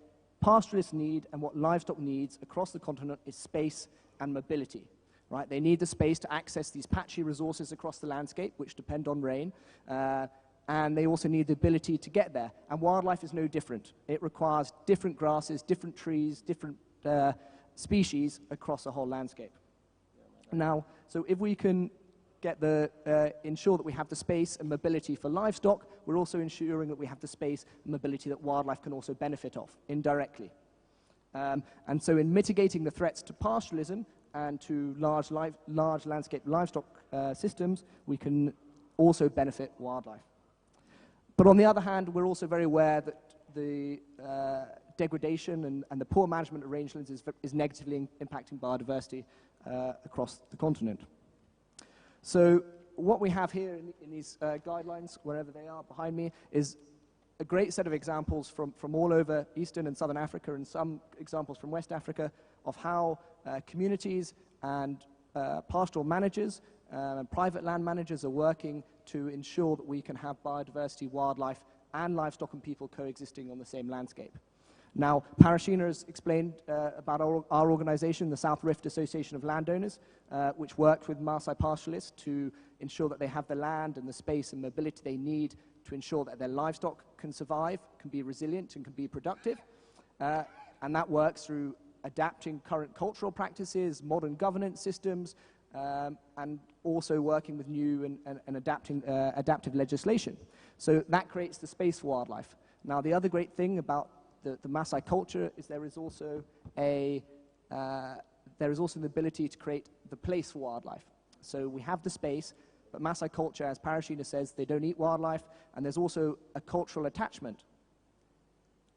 pastoralists need and what livestock needs across the continent is space and mobility. Right? They need the space to access these patchy resources across the landscape, which depend on rain, and they also need the ability to get there. And wildlife is no different. It requires different grasses, different trees, different species across the whole landscape. Now, so if we can get ensure that we have the space and mobility for livestock, we're also ensuring that we have the space and mobility that wildlife can also benefit of indirectly. And so in mitigating the threats to pastoralism and to large landscape livestock systems, we can also benefit wildlife. But on the other hand, we're also very aware that the degradation and the poor management of rangelands is negatively impacting biodiversity across the continent. So what we have here in these guidelines, wherever they are behind me, is a great set of examples from all over Eastern and Southern Africa and some examples from West Africa of how communities and pastoral managers and private land managers are working to ensure that we can have biodiversity, wildlife, and livestock and people coexisting on the same landscape. Now, Parashina has explained about our organization, the South Rift Association of Landowners, which worked with Maasai pastoralists to ensure that they have the land and the space and mobility they need to ensure that their livestock can survive, can be resilient, and can be productive. And that works through adapting current cultural practices, modern governance systems, and also working with new and adaptive legislation. So that creates the space for wildlife. Now, the other great thing about the Maasai culture is there is also the ability to create the place for wildlife. So we have the space, but Maasai culture, as Parashina says, they don't eat wildlife, and there's also a cultural attachment.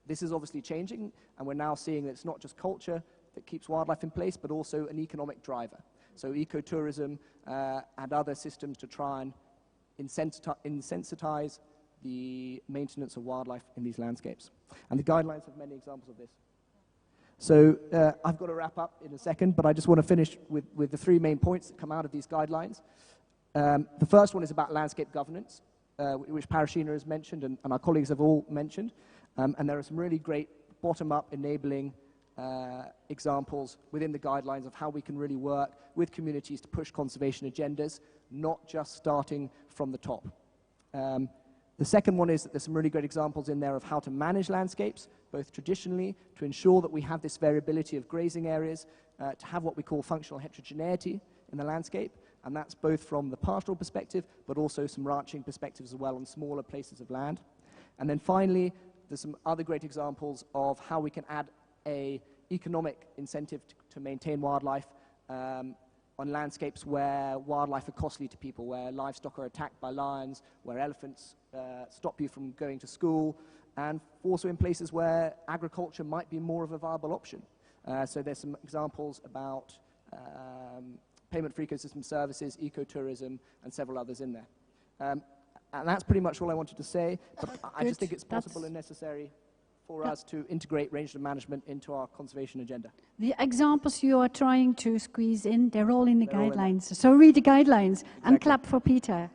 This is obviously changing, and we're now seeing that it's not just culture that keeps wildlife in place, but also an economic driver. So ecotourism and other systems to try and insensitize the maintenance of wildlife in these landscapes. And the guidelines have many examples of this. So I've got to wrap up in a second, but I just want to finish with the three main points that come out of these guidelines. The first one is about landscape governance, which Parashina has mentioned and our colleagues have all mentioned. And there are some really great bottom-up enabling examples within the guidelines of how we can really work with communities to push conservation agendas, not just starting from the top. The second one is that there's some really great examples in there of how to manage landscapes, both traditionally, to ensure that we have this variability of grazing areas, to have what we call functional heterogeneity in the landscape, and that's both from the pastoral perspective, but also some ranching perspectives as well on smaller places of land. And then finally, there's some other great examples of how we can add a economic incentive to maintain wildlife on landscapes where wildlife are costly to people, where livestock are attacked by lions, where elephants stop you from going to school, and also in places where agriculture might be more of a viable option. So there's some examples about payment for ecosystem services, ecotourism, and several others in there. And that's pretty much all I wanted to say, but I just think it's possible and necessary for us to integrate rangeland management into our conservation agenda. The examples you are trying to squeeze in, they're all in the guidelines. So read the guidelines and clap for Peter.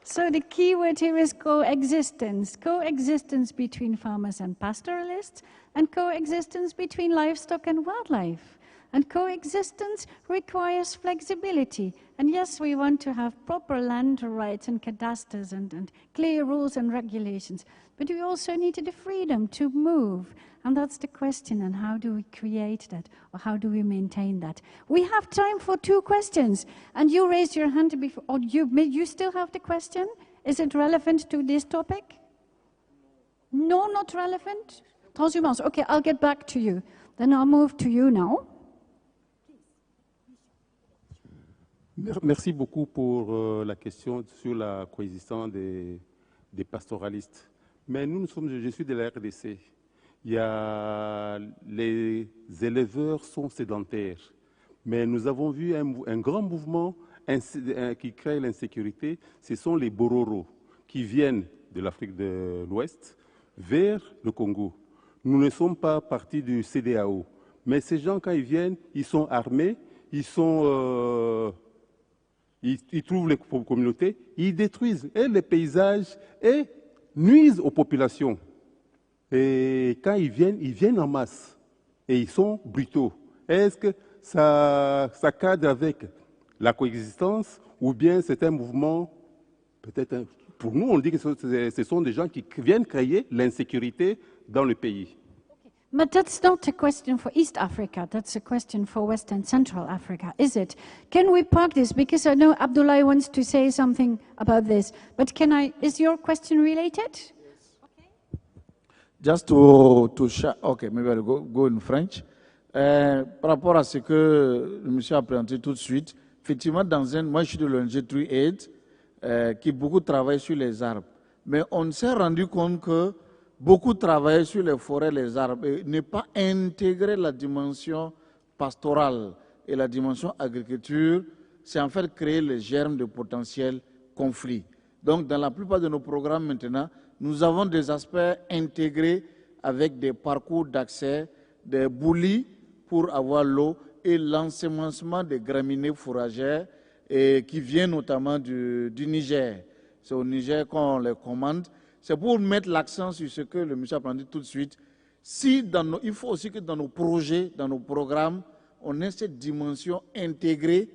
So the key word here is coexistence. Coexistence between farmers and pastoralists, and coexistence between livestock and wildlife. And coexistence requires flexibility. And yes, we want to have proper land rights and cadastres and clear rules and regulations. But we also need the freedom to move. And that's the question, and how do we create that? Or how do we maintain that? We have time for 2 questions. And you raised your hand before, or you still have the question? Is it relevant to this topic? No, not relevant? Transhumance. Okay, I'll get back to you. Then I'll move to you now. Merci beaucoup pour la question sur la coexistence des pastoralistes. Mais je suis de la RDC. Les éleveurs sont sédentaires. Mais nous avons vu un grand mouvement qui crée l'insécurité. Ce sont les Bororo qui viennent de l'Afrique de l'Ouest vers le Congo. Nous ne sommes pas partis du CEDEAO. Mais ces gens, quand ils viennent, ils sont armés, ils trouvent les communautés, ils détruisent les paysages et nuisent aux populations. Et quand ils viennent en masse et ils sont brutaux. Est-ce que ça cadre avec la coexistence ou bien c'est un mouvement, peut-être, pour nous on dit que ce sont des gens qui viennent créer l'insécurité dans le pays. But that's not a question for East Africa, that's a question for West and Central Africa, is it? Can we park this? Because I know Abdoulaye wants to say something about this, but is your question related? Yes. Okay. Just to share, okay, maybe I'll go in French. Par rapport à ce que le monsieur a présenté tout de suite, effectivement, moi je suis de l'ONG Tree Aid, qui beaucoup travaille sur les arbres. Mais on s'est rendu compte que beaucoup travaillent sur les forêts, les arbres, et ne pas intégrer la dimension pastorale et la dimension agriculture, c'est en fait créer les germes de potentiels conflits. Donc, dans la plupart de nos programmes maintenant, nous avons des aspects intégrés avec des parcours d'accès, des boulis pour avoir l'eau et l'ensemencement des graminées fourragères qui viennent notamment du Niger. C'est au Niger qu'on les commande. C'est pour mettre l'accent sur ce que le monsieur a dit tout de suite. Il faut aussi que dans nos projets, dans nos programmes, on ait cette dimension intégrée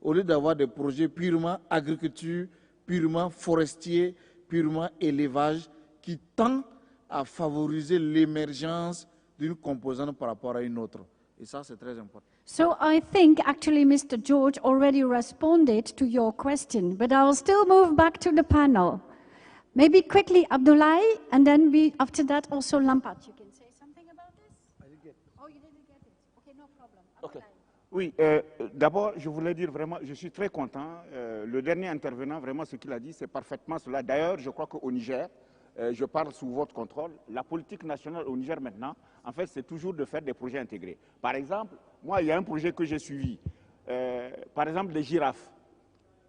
au lieu d'avoir des projets purement agriculture, purement forestier, purement élevage, qui tend à favoriser l'émergence d'une composante par rapport à une autre. Et ça, c'est très important. So I think actually Mr. George already responded to your question, but I will still move back to the panel. Maybe quickly, Abdoulaye, and then after that also Lampard. You can say something about this? I didn't get it. Oh, you didn't get it. Okay, no problem. Okay. Oui, d'abord, je voulais dire vraiment, je suis très content. Le dernier intervenant, vraiment, ce qu'il a dit, c'est parfaitement cela. D'ailleurs, je crois qu'au Niger, je parle sous votre contrôle, la politique nationale au Niger maintenant, en fait, c'est toujours de faire des projets intégrés. Par exemple, moi, il y a un projet que j'ai suivi. Par exemple, les girafes.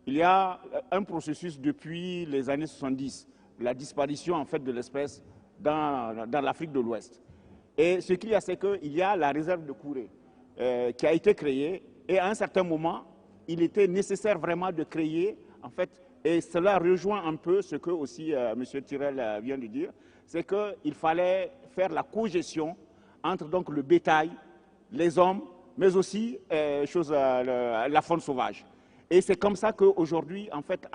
Il y a un processus depuis les années 70, la disparition en fait de l'espèce dans l'Afrique de l'Ouest. Et ce qu'il y a, c'est qu'il y a la réserve de Kouré qui a été créée, et à un certain moment, il était nécessaire vraiment de créer, en fait, et cela rejoint un peu ce que aussi M. Tirel vient de dire, c'est qu'il fallait faire la cogestion entre donc, le bétail, les hommes, mais aussi la faune sauvage. Et c'est comme ça qu'aujourd'hui, en fait,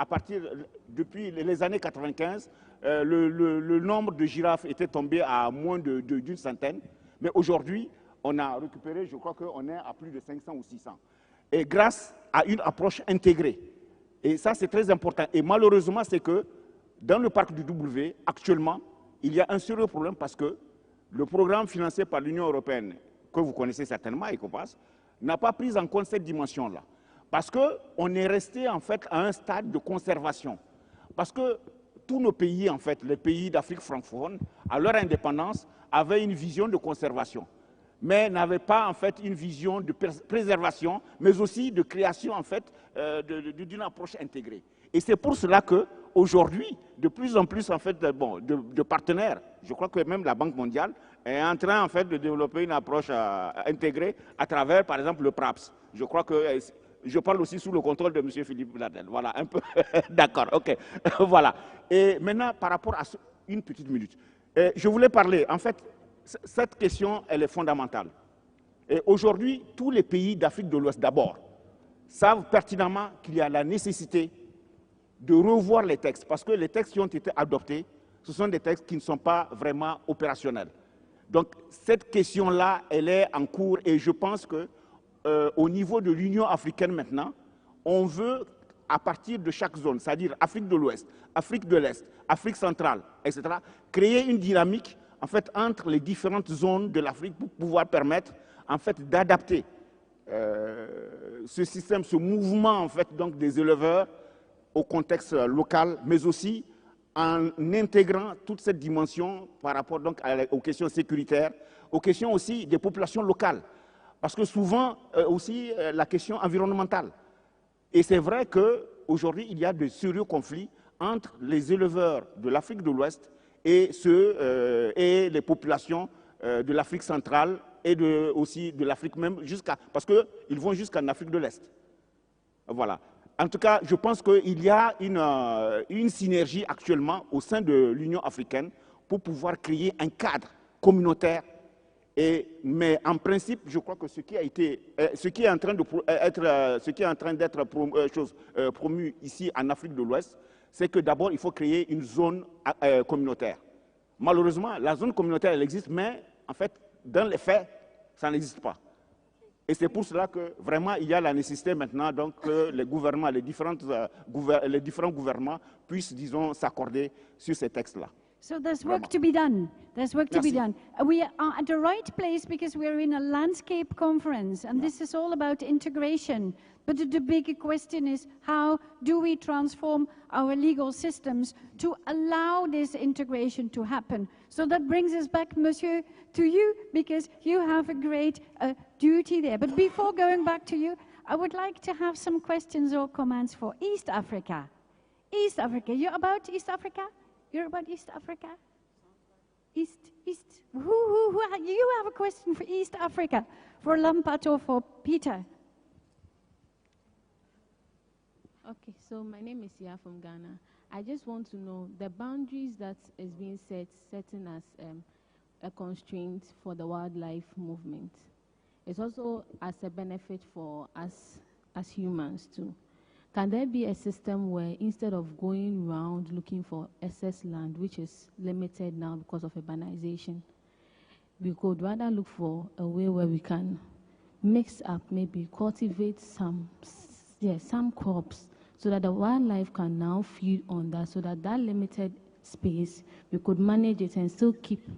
depuis les années 95, le nombre de girafes était tombé à moins d'une centaine. Mais aujourd'hui, on a récupéré, je crois qu'on est à plus de 500 ou 600. Et grâce à une approche intégrée. Et ça, c'est très important. Et malheureusement, c'est que dans le parc du W, actuellement, il y a un sérieux problème parce que le programme financé par l'Union européenne, que vous connaissez certainement, ECOPAS, n'a pas pris en compte cette dimension-là. Parce qu'on est resté en fait à un stade de conservation. Parce que tous nos pays, en fait, les pays d'Afrique francophone, à leur indépendance, avaient une vision de conservation. Mais n'avaient pas en fait une vision de préservation, mais aussi de création en fait d'une approche intégrée. Et c'est pour cela qu'aujourd'hui, de plus en plus en fait, de partenaires, je crois que même la Banque mondiale est en train en fait de développer une approche intégrée à travers, par exemple, le PRAPS. Je crois que Je parle aussi sous le contrôle de M. Philippe Ladel. Voilà, un peu. D'accord, ok. Voilà. Et maintenant, par rapport à une petite minute, je voulais parler, en fait, cette question, elle est fondamentale. Et aujourd'hui, tous les pays d'Afrique de l'Ouest, d'abord, savent pertinemment qu'il y a la nécessité de revoir les textes, parce que les textes qui ont été adoptés, ce sont des textes qui ne sont pas vraiment opérationnels. Donc, cette question-là, elle est en cours, et je pense que au niveau de l'Union africaine maintenant, on veut, à partir de chaque zone, c'est-à-dire Afrique de l'Ouest, Afrique de l'Est, Afrique centrale, etc., créer une dynamique en fait, entre les différentes zones de l'Afrique pour pouvoir permettre en fait, d'adapter ce système, ce mouvement en fait, donc, des éleveurs au contexte local, mais aussi en intégrant toute cette dimension par rapport donc, aux questions sécuritaires, aux questions aussi des populations locales. Parce que souvent, aussi, la question environnementale. Et c'est vrai qu'aujourd'hui, il y a de sérieux conflits entre les éleveurs de l'Afrique de l'Ouest et les populations de l'Afrique centrale et aussi de l'Afrique même, parce qu'ils vont jusqu'en Afrique de l'Est. Voilà. En tout cas, je pense qu'il y a une synergie actuellement au sein de l'Union africaine pour pouvoir créer un cadre communautaire. Mais en principe, je crois que ce qui est en train d'être promu ici en Afrique de l'Ouest, c'est que d'abord, il faut créer une zone communautaire. Malheureusement, la zone communautaire, elle existe, mais en fait, dans les faits, ça n'existe pas. Et c'est pour cela que vraiment, il y a la nécessité maintenant donc, que les gouvernements, les différents gouvernements puissent, disons, s'accorder sur ces textes-là. So there's work to be done. There's work to be done. We are at the right place because we are in a landscape conference, and this is all about integration. But the big question is, how do we transform our legal systems to allow this integration to happen? So that brings us back, Monsieur, to you, because you have a great duty there. But before going back to you, I would like to have some questions or comments for East Africa. East Africa, you're about East Africa? You're about East Africa? East. Who, you have a question for East Africa, for Lampat or for Peter? Okay, so my name is Sia from Ghana. I just want to know the boundaries that is being setting as a constraint for the wildlife movement. It's also as a benefit for us as humans too. Can there be a system where instead of going around looking for excess land, which is limited now because of urbanization, we could rather look for a way where we can mix up, maybe cultivate some crops so that the wildlife can now feed on that, so that that limited space, we could manage it and still keep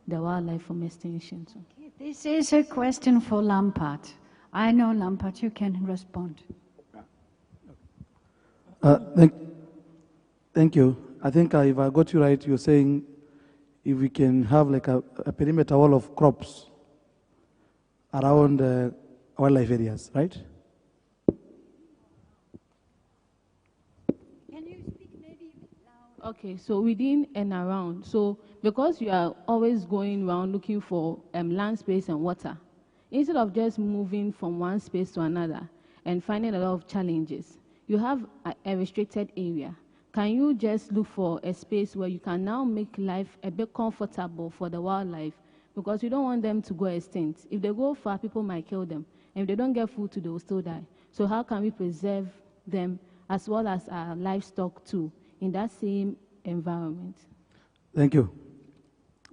the wildlife from extinction. So. Okay, this is a question for Lampat. I know, Lampat, you can respond. Thank you. I think if I got you right, you're saying if we can have like a perimeter wall of crops around wildlife areas, right? Can you speak maybe loud? Okay, so within and around. So because you are always going around looking for land space and water, instead of just moving from one space to another and finding a lot of challenges, you have a restricted area. Can you just look for a space where you can now make life a bit comfortable for the wildlife? Because you don't want them to go extinct. If they go far, people might kill them. And if they don't get food, they will still die. So how can we preserve them as well as our livestock too in that same environment? Thank you.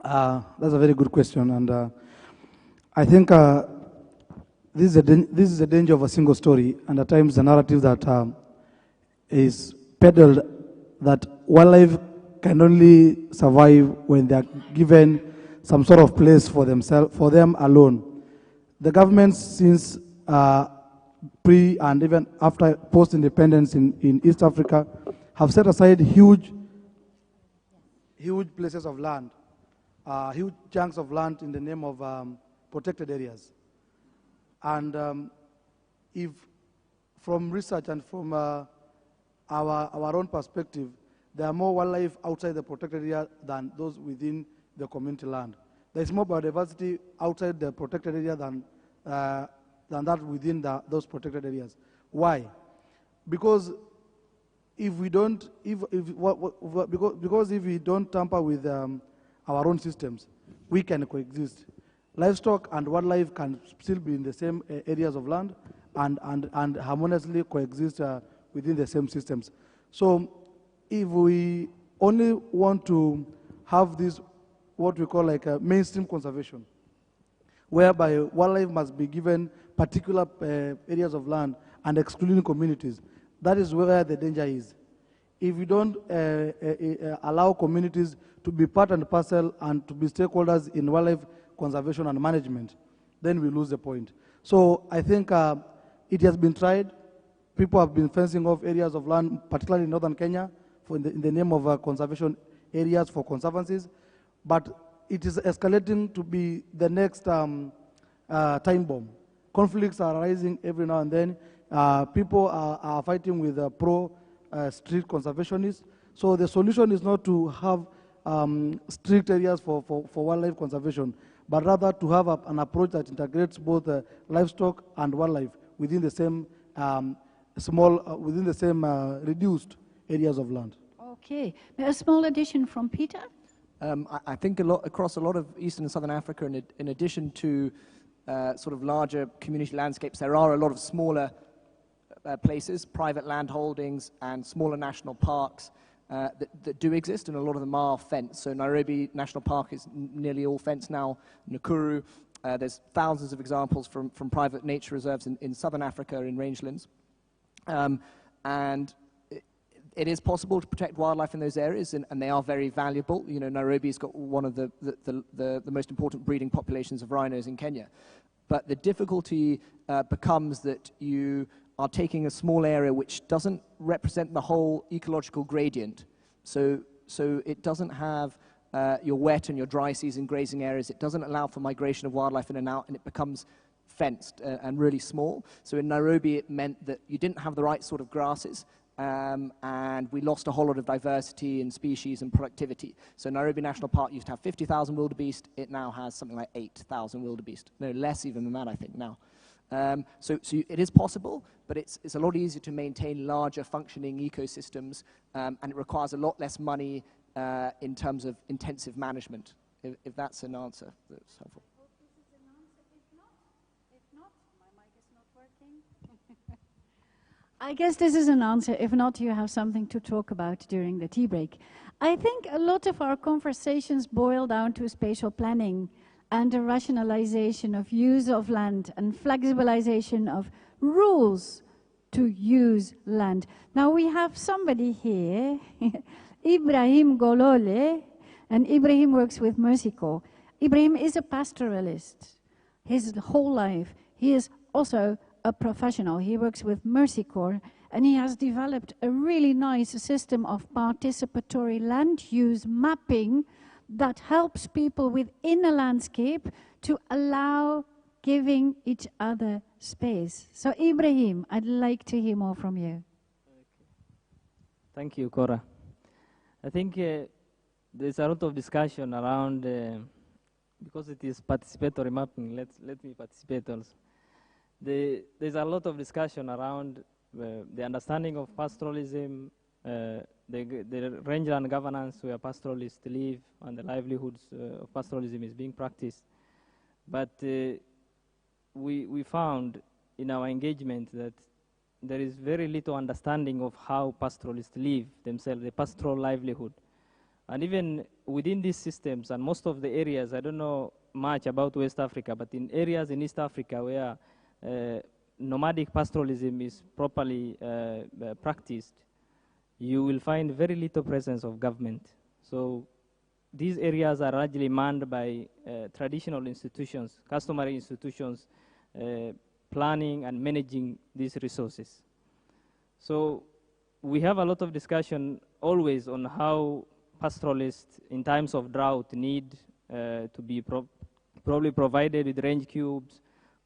That's a very good question. And I think this is a danger of a single story, and at times the narrative that is peddled that wildlife can only survive when they are given some sort of place for themselves, for them alone. The governments since pre and even after post-independence in East Africa have set aside huge places of land, huge chunks of land in the name of protected areas. And if from research and from our own perspective, there are more wildlife outside the protected area than those within the community land. There is more biodiversity outside the protected area than that within those protected areas. Why? Because if we don't, because if we don't tamper with our own systems, we can coexist. Livestock and wildlife can still be in the same areas of land and harmoniously coexist within the same systems. So if we only want to have this, what we call like a mainstream conservation, whereby wildlife must be given particular areas of land and excluding communities, that is where the danger is. If we don't allow communities to be part and parcel and to be stakeholders in wildlife conservation and management, then we lose the point. So I think it has been tried. People have been fencing off areas of land, particularly in northern Kenya, in the name of conservation areas for conservancies. But it is escalating to be the next time bomb. Conflicts are rising every now and then. People are fighting with pro-strict conservationists. So the solution is not to have strict areas for wildlife conservation, but rather to have an approach that integrates both livestock and wildlife within the same reduced areas of land. Okay, a small addition from Peter. I think across a lot of Eastern and Southern Africa, in addition to sort of larger community landscapes, there are a lot of smaller places, private land holdings and smaller national parks that do exist, and a lot of them are fenced. So Nairobi National Park is nearly all fenced now. Nakuru, there's thousands of examples from private nature reserves in Southern Africa, in rangelands. And it is possible to protect wildlife in those areas, and they are very valuable. You know, Nairobi's got one of the most important breeding populations of rhinos in Kenya. But the difficulty becomes that you are taking a small area which doesn't represent the whole ecological gradient. So it doesn't have your wet and your dry season grazing areas. It doesn't allow for migration of wildlife in and out, and it becomes fenced and really small. So in Nairobi, it meant that you didn't have the right sort of grasses, and we lost a whole lot of diversity in species and productivity. So Nairobi National Park used to have 50,000 wildebeest. It now has something like 8,000 wildebeest. No, less even than that, I think, now. So it is possible, but it's a lot easier to maintain larger functioning ecosystems, and it requires a lot less money in terms of intensive management, if that's an answer that's helpful. I guess this is an answer. If not, you have something to talk about during the tea break. I think a lot of our conversations boil down to spatial planning and the rationalization of use of land and flexibilization of rules to use land. Now we have somebody here, Ibrahim Galilee, and Ibrahim works with Mercy Corps. Ibrahim is a pastoralist his whole life. He is also a professional. He works with Mercy Corps, and he has developed a really nice system of participatory land use mapping that helps people within a landscape to allow giving each other space. So Ibrahim, I'd like to hear more from you. Thank you, Cora. I think there's a lot of discussion around, because it is participatory mapping, let me participate also. There's a lot of discussion around the understanding of pastoralism, the rangeland governance where pastoralists live and the livelihoods of pastoralism is being practiced. But we found in our engagement that there is very little understanding of how pastoralists live themselves, the pastoral livelihood. And even within these systems, and most of the areas, I don't know much about West Africa, but in areas in East Africa where nomadic pastoralism is properly practiced, you will find very little presence of government. So these areas are largely manned by traditional institutions, customary institutions, planning and managing these resources. So we have a lot of discussion always on how pastoralists in times of drought need to be probably provided with range cubes,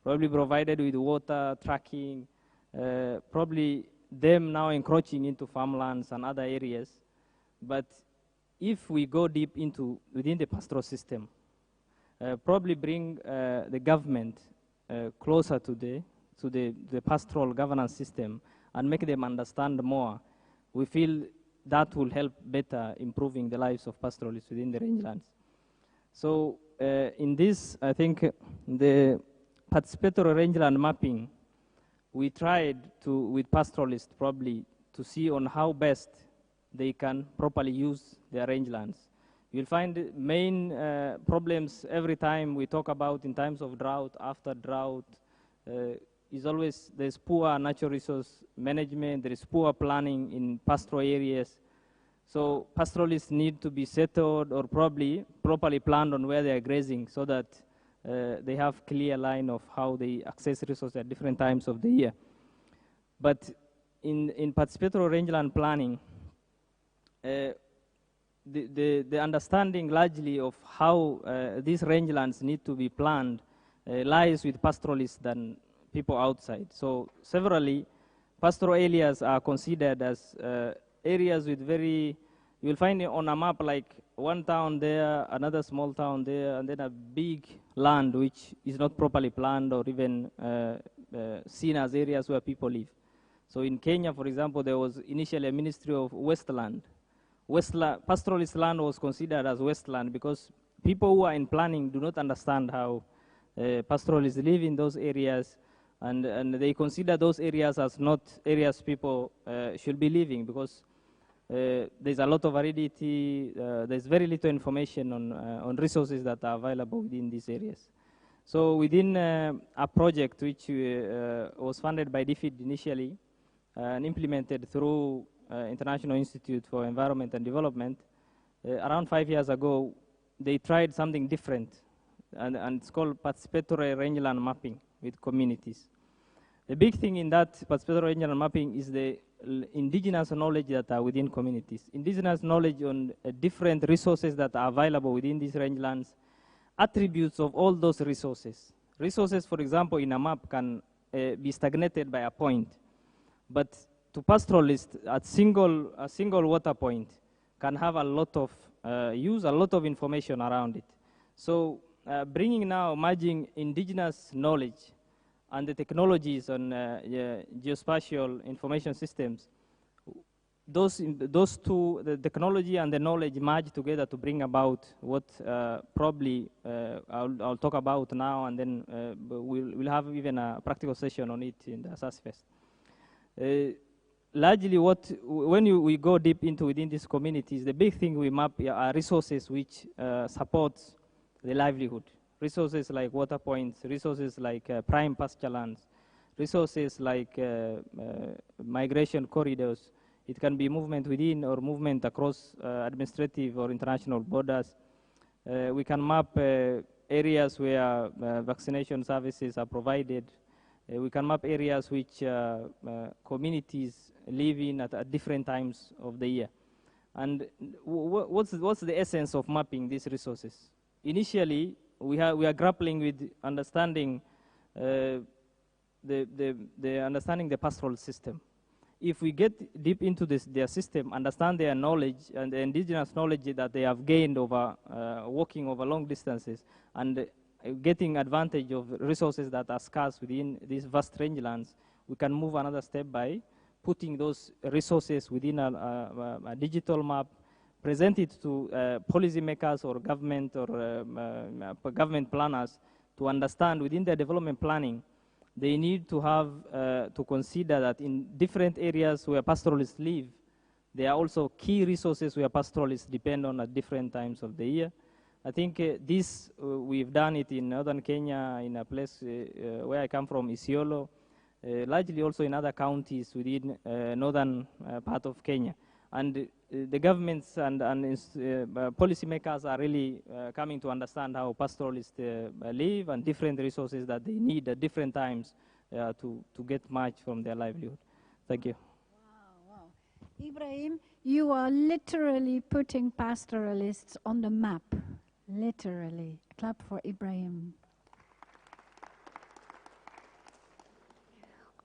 probably provided with water tracking, probably them now encroaching into farmlands and other areas. But if we go deep into within the pastoral system, probably bring the government closer to to the pastoral governance system and make them understand more, we feel that will help better improving the lives of pastoralists within the rangelands. So in this, I think the participatory rangeland mapping, we tried to, with pastoralists probably, to see on how best they can properly use their rangelands. You'll find main problems every time we talk about in times of drought, after drought, is always there's poor natural resource management, there is poor planning in pastoral areas. So pastoralists need to be settled or probably properly planned on where they are grazing so that they have clear line of how they access resources at different times of the year. But in participatory rangeland planning, the understanding largely of how these rangelands need to be planned lies with pastoralists than people outside. So severally, pastoral areas are considered as areas with very, you'll find it on a map like one town there, another small town there, and then a big land which is not properly planned or even seen as areas where people live. So in Kenya, for example, there was initially a ministry of Westland. Pastoralist land was considered as Westland because people who are in planning do not understand how pastoralists live in those areas, and they consider those areas as not areas people should be living because there's a lot of aridity, there's very little information on resources that are available within these areas. So within a project which was funded by DFID initially and implemented through International Institute for Environment and Development, around 5 years ago, they tried something different, and it's called participatory rangeland mapping with communities. The big thing in that participatory rangeland mapping is the indigenous knowledge that are within communities. Indigenous knowledge on different resources that are available within these rangelands, attributes of all those resources. Resources, for example, in a map can be stagnated by a point, but to pastoralists, a single water point can have a lot of, use a lot of information around it. So bringing now, merging indigenous knowledge and the technologies on geospatial information systems, those two, the technology and the knowledge merge together to bring about what probably I'll talk about now, and then we'll have even a practical session on it in the SASFest. Largely when we go deep into within these communities, the big thing we map are resources which support the livelihood. Resources like water points, resources like prime pasture lands, resources like migration corridors. It can be movement within or movement across administrative or international borders. We can map areas where vaccination services are provided. We can map areas which communities live in at different times of the year. And what's the essence of mapping these resources? Initially, we are grappling with understanding understanding the pastoral system. If we get deep into their system, understand their knowledge and the indigenous knowledge that they have gained over walking over long distances and getting advantage of resources that are scarce within these vast rangelands, we can move another step by putting those resources within a digital map, present it to policymakers or government or government planners to understand within their development planning. They need to have to consider that in different areas where pastoralists live, there are also key resources where pastoralists depend on at different times of the year. I think we've done it in northern Kenya, in a place where I come from, Isiolo, largely also in other counties within northern part of Kenya. And the governments and policymakers are really coming to understand how pastoralists live and different resources that they need at different times to get much from their livelihood. Thank you. Wow. Ibrahim, you are literally putting pastoralists on the map. Literally. Clap for Ibrahim.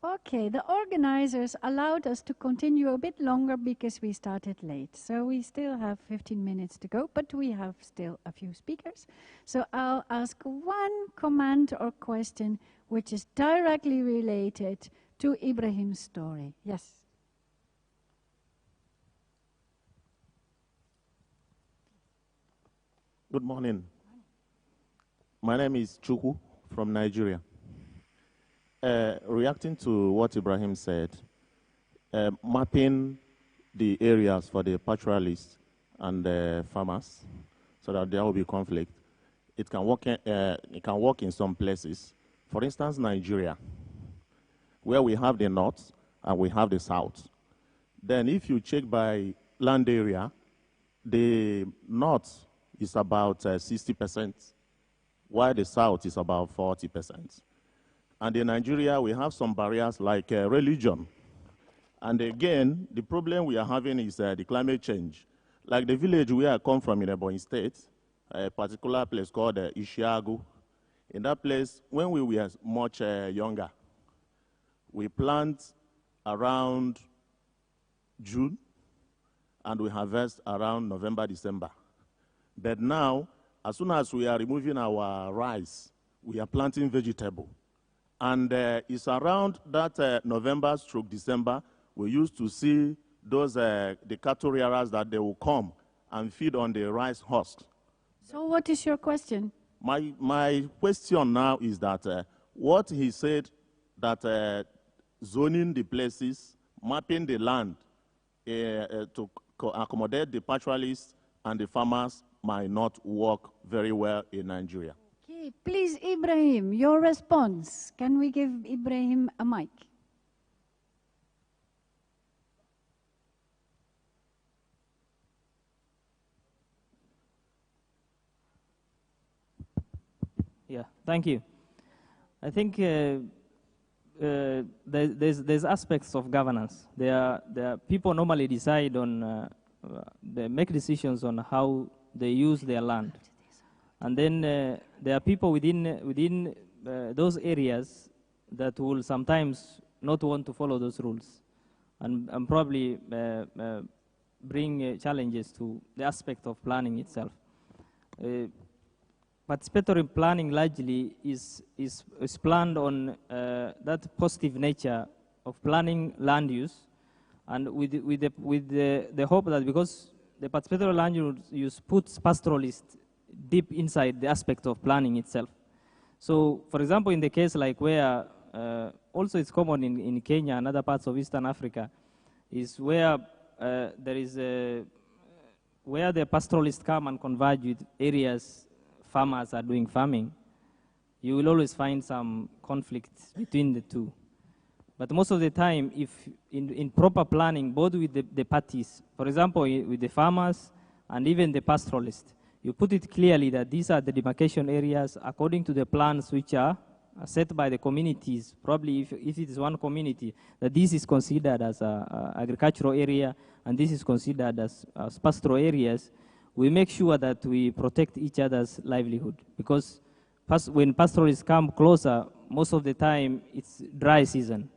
Okay, the organizers allowed us to continue a bit longer because we started late. So we still have 15 minutes to go, but we have still a few speakers. So I'll ask one comment or question which is directly related to Ibrahim's story. Yes. Good morning. My name is Chukwu from Nigeria. Reacting to what Ibrahim said, mapping the areas for the pastoralists and the farmers so that there will be conflict. It can work in some places. For instance, Nigeria, where we have the north and we have the south. Then if you check by land area, the north is about 60%, while the south is about 40%. And in Nigeria, we have some barriers like religion. And again, the problem we are having is the climate change. Like the village where I come from in Ebonyi State, a particular place called Ishiagu. In that place, when we were much younger, we plant around June, and we harvest around November, December. But now, as soon as we are removing our rice, we are planting vegetable. And it's around that November/December, we used to see those, the cattle rearers that they will come and feed on the rice husks. So what is your question? My question now is that what he said that zoning the places, mapping the land to accommodate the pastoralists and the farmers might not work very well in Nigeria. Okay, please, Ibrahim, your response. Can we give Ibrahim a mic? Yeah, thank you. I think there's aspects of governance. There are people normally decide on, they make decisions on how they use their land. And then there are people within those areas that will sometimes not want to follow those rules and probably bring challenges to the aspect of planning itself. Participatory planning largely is planned on that positive nature of planning land use, and with the hope that because the participatory land use puts pastoralist deep inside the aspect of planning itself. So, for example, in the case like where also it's common in Kenya and other parts of Eastern Africa, is where there is where the pastoralists come and converge with areas farmers are doing farming, you will always find some conflict between the two. But most of the time, if in proper planning, both with the parties, for example, with the farmers and even the pastoralists, you put it clearly that these are the demarcation areas according to the plans which are set by the communities. Probably if it is one community, that this is considered as an agricultural area and this is considered as pastoral areas, we make sure that we protect each other's livelihood. Because when pastoralists come closer, most of the time it's dry season.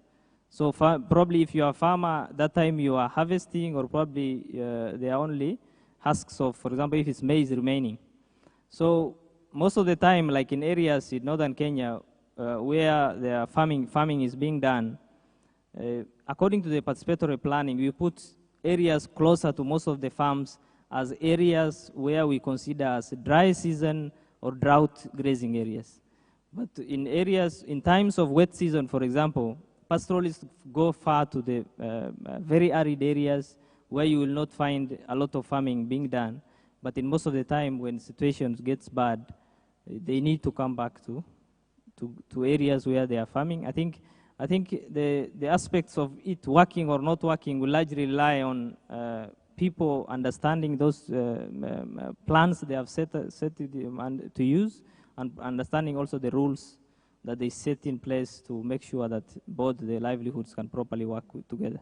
So probably if you are a farmer, that time you are harvesting, or probably there are only husks of, for example, if it's maize remaining. So most of the time, like in areas in northern Kenya, where the farming is being done, according to the participatory planning, we put areas closer to most of the farms as areas where we consider as dry season or drought grazing areas. But in areas, in times of wet season, for example, pastoralists go far to the very arid areas where you will not find a lot of farming being done. But in most of the time when situations gets bad, they need to come back to areas where they are farming. I think the aspects of it working or not working will largely rely on people understanding those plans they have set to use, and understanding also the rules that they set in place to make sure that both the livelihoods can properly work together.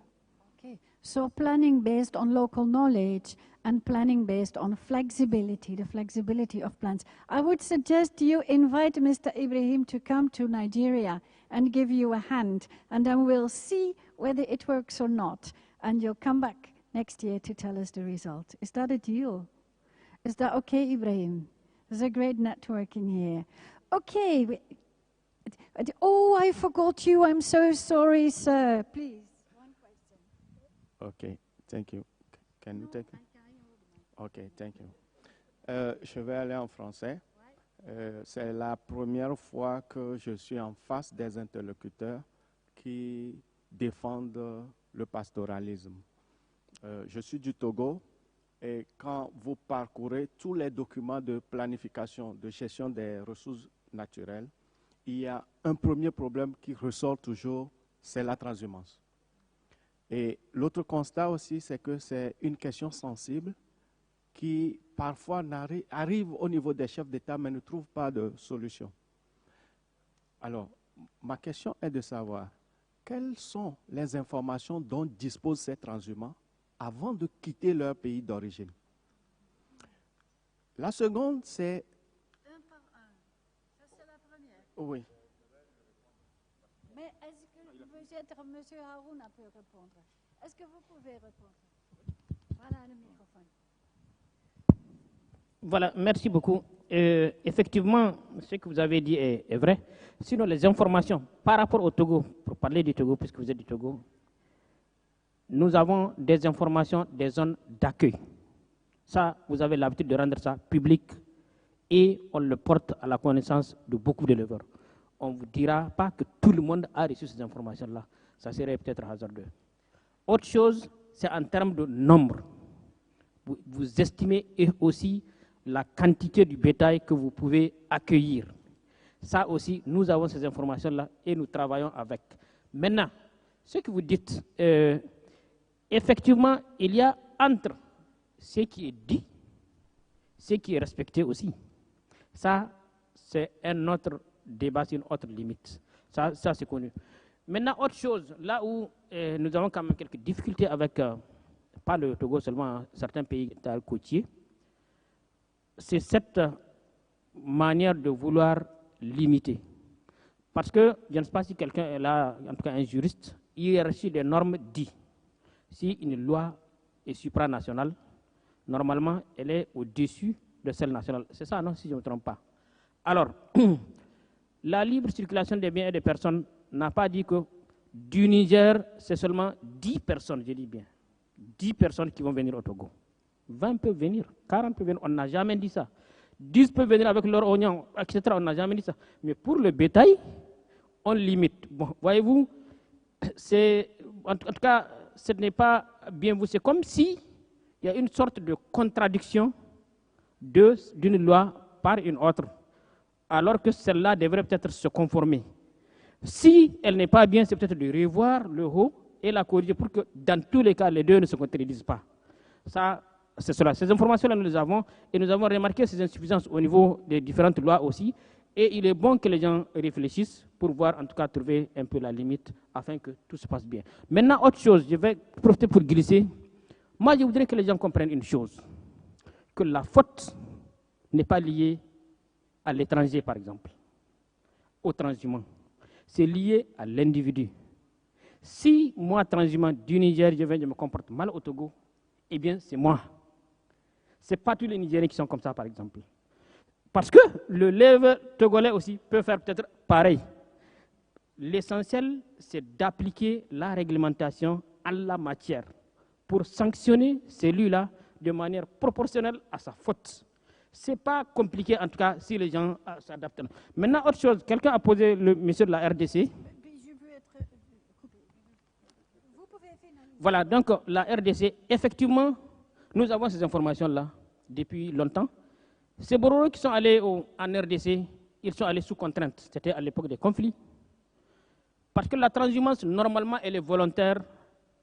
Okay, So planning based on local knowledge and planning based on flexibility, the flexibility of plans. I would suggest you invite Mr. Ibrahim to come to Nigeria and give you a hand, and then we'll see whether it works or not. And you'll come back next year to tell us the result. Is that a deal? Is that okay, Ibrahim? There's a great networking here. Okay. Oh, I forgot you. I'm so sorry, sir. Please, one question. Okay, thank you. Can you take it? Okay, thank you. Je vais aller en français. C'est la première fois que je suis en face des interlocuteurs qui défendent le pastoralisme. Je suis du Togo et quand vous parcourez tous les documents de planification, de gestion des ressources naturelles, il y a un premier problème qui ressort toujours, c'est la transhumance. Et l'autre constat aussi, c'est que c'est une question sensible qui parfois arrive au niveau des chefs d'État mais ne trouve pas de solution. Alors, ma question est de savoir quelles sont les informations dont disposent ces transhumants avant de quitter leur pays d'origine. La seconde, c'est... Un par un. Ça, c'est la première. Oui. Mais est-ce que peut-être M. Harouna peut répondre? Est-ce que vous pouvez répondre? Voilà le microphone. Voilà, merci beaucoup. Effectivement, ce que vous avez dit est vrai. Sinon, les informations par rapport au Togo, pour parler du Togo, puisque vous êtes du Togo, nous avons des informations des zones d'accueil. Ça, vous avez l'habitude de rendre ça public et on le porte à la connaissance de beaucoup d'éleveurs. On ne vous dira pas que tout le monde a reçu ces informations-là. Ça serait peut-être hasardeux. Autre chose, c'est en termes de nombre. Vous estimez aussi la quantité du bétail que vous pouvez accueillir. Ça aussi, nous avons ces informations-là et nous travaillons avec. Maintenant, ce que vous dites, effectivement, il y a entre ce qui est dit, ce qui est respecté aussi. Ça, c'est un autre débat, c'est une autre limite. Ça c'est connu. Maintenant, autre chose, là où nous avons quand même quelques difficultés avec, pas le Togo seulement, certains pays côtiers, c'est cette manière de vouloir limiter. Parce que, je ne sais pas si quelqu'un est là, en tout cas un juriste, hiérarchie des normes dit. Si une loi est supranationale, normalement, elle est au-dessus de celle nationale. C'est ça, non, si je ne me trompe pas. Alors, la libre circulation des biens et des personnes n'a pas dit que du Niger, c'est seulement 10 personnes, je dis bien, 10 personnes qui vont venir au Togo. 20 peuvent venir, 40 peuvent venir, on n'a jamais dit ça. 10 peuvent venir avec leur oignon, etc. On n'a jamais dit ça. Mais pour le bétail, on limite. Bon, voyez-vous, en tout cas, ce n'est pas bien vu. C'est comme si il y a une sorte de contradiction d'une loi par une autre, alors que celle-là devrait peut-être se conformer. Si elle n'est pas bien, c'est peut-être de revoir le haut et la corriger pour que dans tous les cas, les deux ne se contredisent pas. Ça, c'est cela. Ces informations-là, nous les avons et nous avons remarqué ces insuffisances au niveau des différentes lois aussi. Et il est bon que les gens réfléchissent pour voir, en tout cas, trouver un peu la limite afin que tout se passe bien. Maintenant, autre chose, je vais profiter pour glisser. Moi, je voudrais que les gens comprennent une chose, que la faute n'est pas liée à l'étranger, par exemple, au transhumant. C'est lié à l'individu. Si moi, transhumant du Niger, je me comporte mal au Togo, eh bien, c'est moi. Ce n'est pas tous les Nigériens qui sont comme ça, par exemple. Parce que le lève togolais aussi peut faire peut-être pareil. L'essentiel, c'est d'appliquer la réglementation en la matière pour sanctionner celui-là de manière proportionnelle à sa faute. Ce n'est pas compliqué, en tout cas, si les gens s'adaptent. Maintenant, autre chose, quelqu'un a posé le monsieur de la RDC. Voilà, donc la RDC, effectivement, nous avons ces informations-là depuis longtemps. Ces Bororo qui sont allés en RDC, ils sont allés sous contrainte. C'était à l'époque des conflits. Parce que la transhumance, normalement, elle est volontaire,